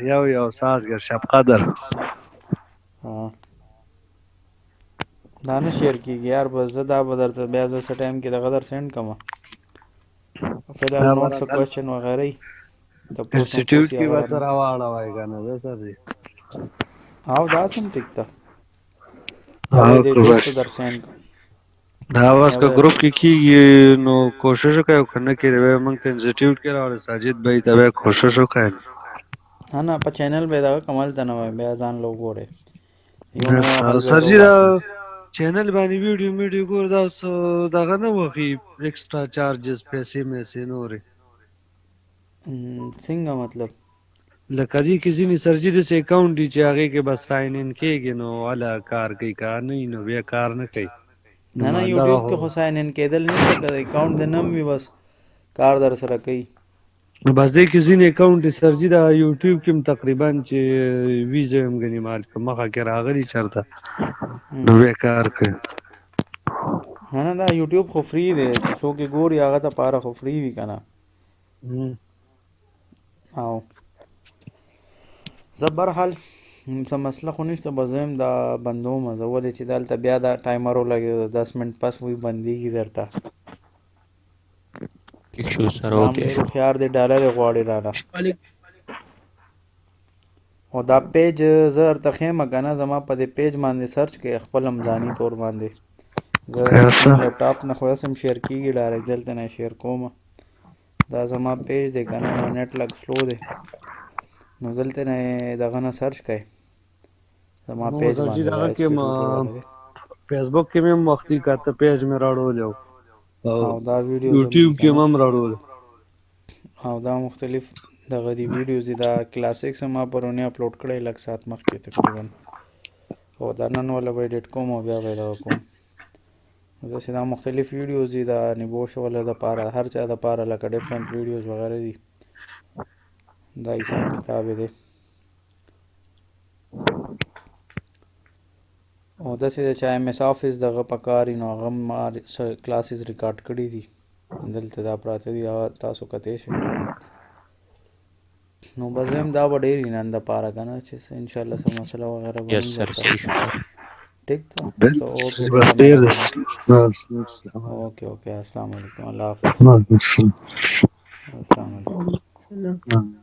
یو سازګر شب قدر ها دا نه شیر کیږي یار، بس زه دا به درته بیا زه څه ټایم کې دغه در سینډ کړم. فلحال نوټس او کوېسچن وغیره یې تپوس انسټیټیوټ مپوس یې کې هغه به سره واړوای که نه ده سر دی او داسې هم ټیک ده. یا به یې دې ګروپ ته در سینډ کړم. دا اوس که ګروپ کې کېږي نو کوشش وکړئ او که نه کېږي بیا موږ ته انسټیټیوټ کې راوړئ ساجد بهي ته بیا کوشش وکړئ. نه په چینل به یې دغه کم هلته نه وای بیا ځان له وګورئ. سرجي دا چینل باندې ویډیو ګور دا اوس دغه نه وخي ایکسټرا چارجز پیسې میسې نورې څنګه مطلب لکه دې کې ځینې سرجي داسې اکاونټ دي چې هغې کې بس ساین ان کېږي نو هله کار کوي که نه وي نو بیا کار نه کوي. نه یوټیوب کې خو ساین ان کېدل نشته که د اکاونټ دې نه هم وي بس کار در سره کوي. بس دې کې ځینې اکاونټ دي سرجي دا یوټیوب کې هم تقریبا چې ویزه هم ګنې مال که مخه کې راغلي چېرته نو بیا کار کوي. نه دا یوټیوب خو فری دی چې څوک یې ګوري هغه ته پاره خو فری وي که نه. او زه برحال څه مسله خو نشته به زه هم دا بندوم زه ولې چې دلته بیا دا ټایمر ولګېږي 10 منټ پس وی بندېږي درته دا هم ډېر هوښیار دی ډالر یې غواړي رانه. او دا پیج زه درته ښیم که نه زما په دې پیج باندې سرچ کړئ خپل هم ځاني طور باندې زه سکرین لیپټاپ نه خو هم شیر کېږي ډایرکټ دلته نه شیر کوم. دا زما پیج دی که نه نیټ لږ سلو دی نو دلته نه دغه نه سرچ کړئ زما پیج باندې فیسبوک کې مې هم وختي کاته پیج مې راړولی او دا ویډیو یوټیوب کې هم راړولی او دا مختلف دغه دی ویډیوز دي. دا کلاسیکس ما پرونی اپلوډ کړی لږ ساعت مخکې تقریبا او دا نن والا به ایډیټ کوم او بیا به یې دغه کوم. داسې دا مختلف ویډیوز دي دا نبوش والا دپاره هر چا دپاره لکه ډفرنټ ویډیوز وغیره دي دا حساب کتاب دی. او داسې دی چې ایم ایس آفس دغه په کار وي نو هغه هم ما کلاسز ریکارډ کړي دي دلته دا پراته دي هغه تاسو کتی شئ. نو بس هم دا به ډېر وي نن دپاره که نه چې انشاءالله څه مسله وغیره به ټیک ده. اوکې السلام علیکم الله حافظ. السلام علیکم.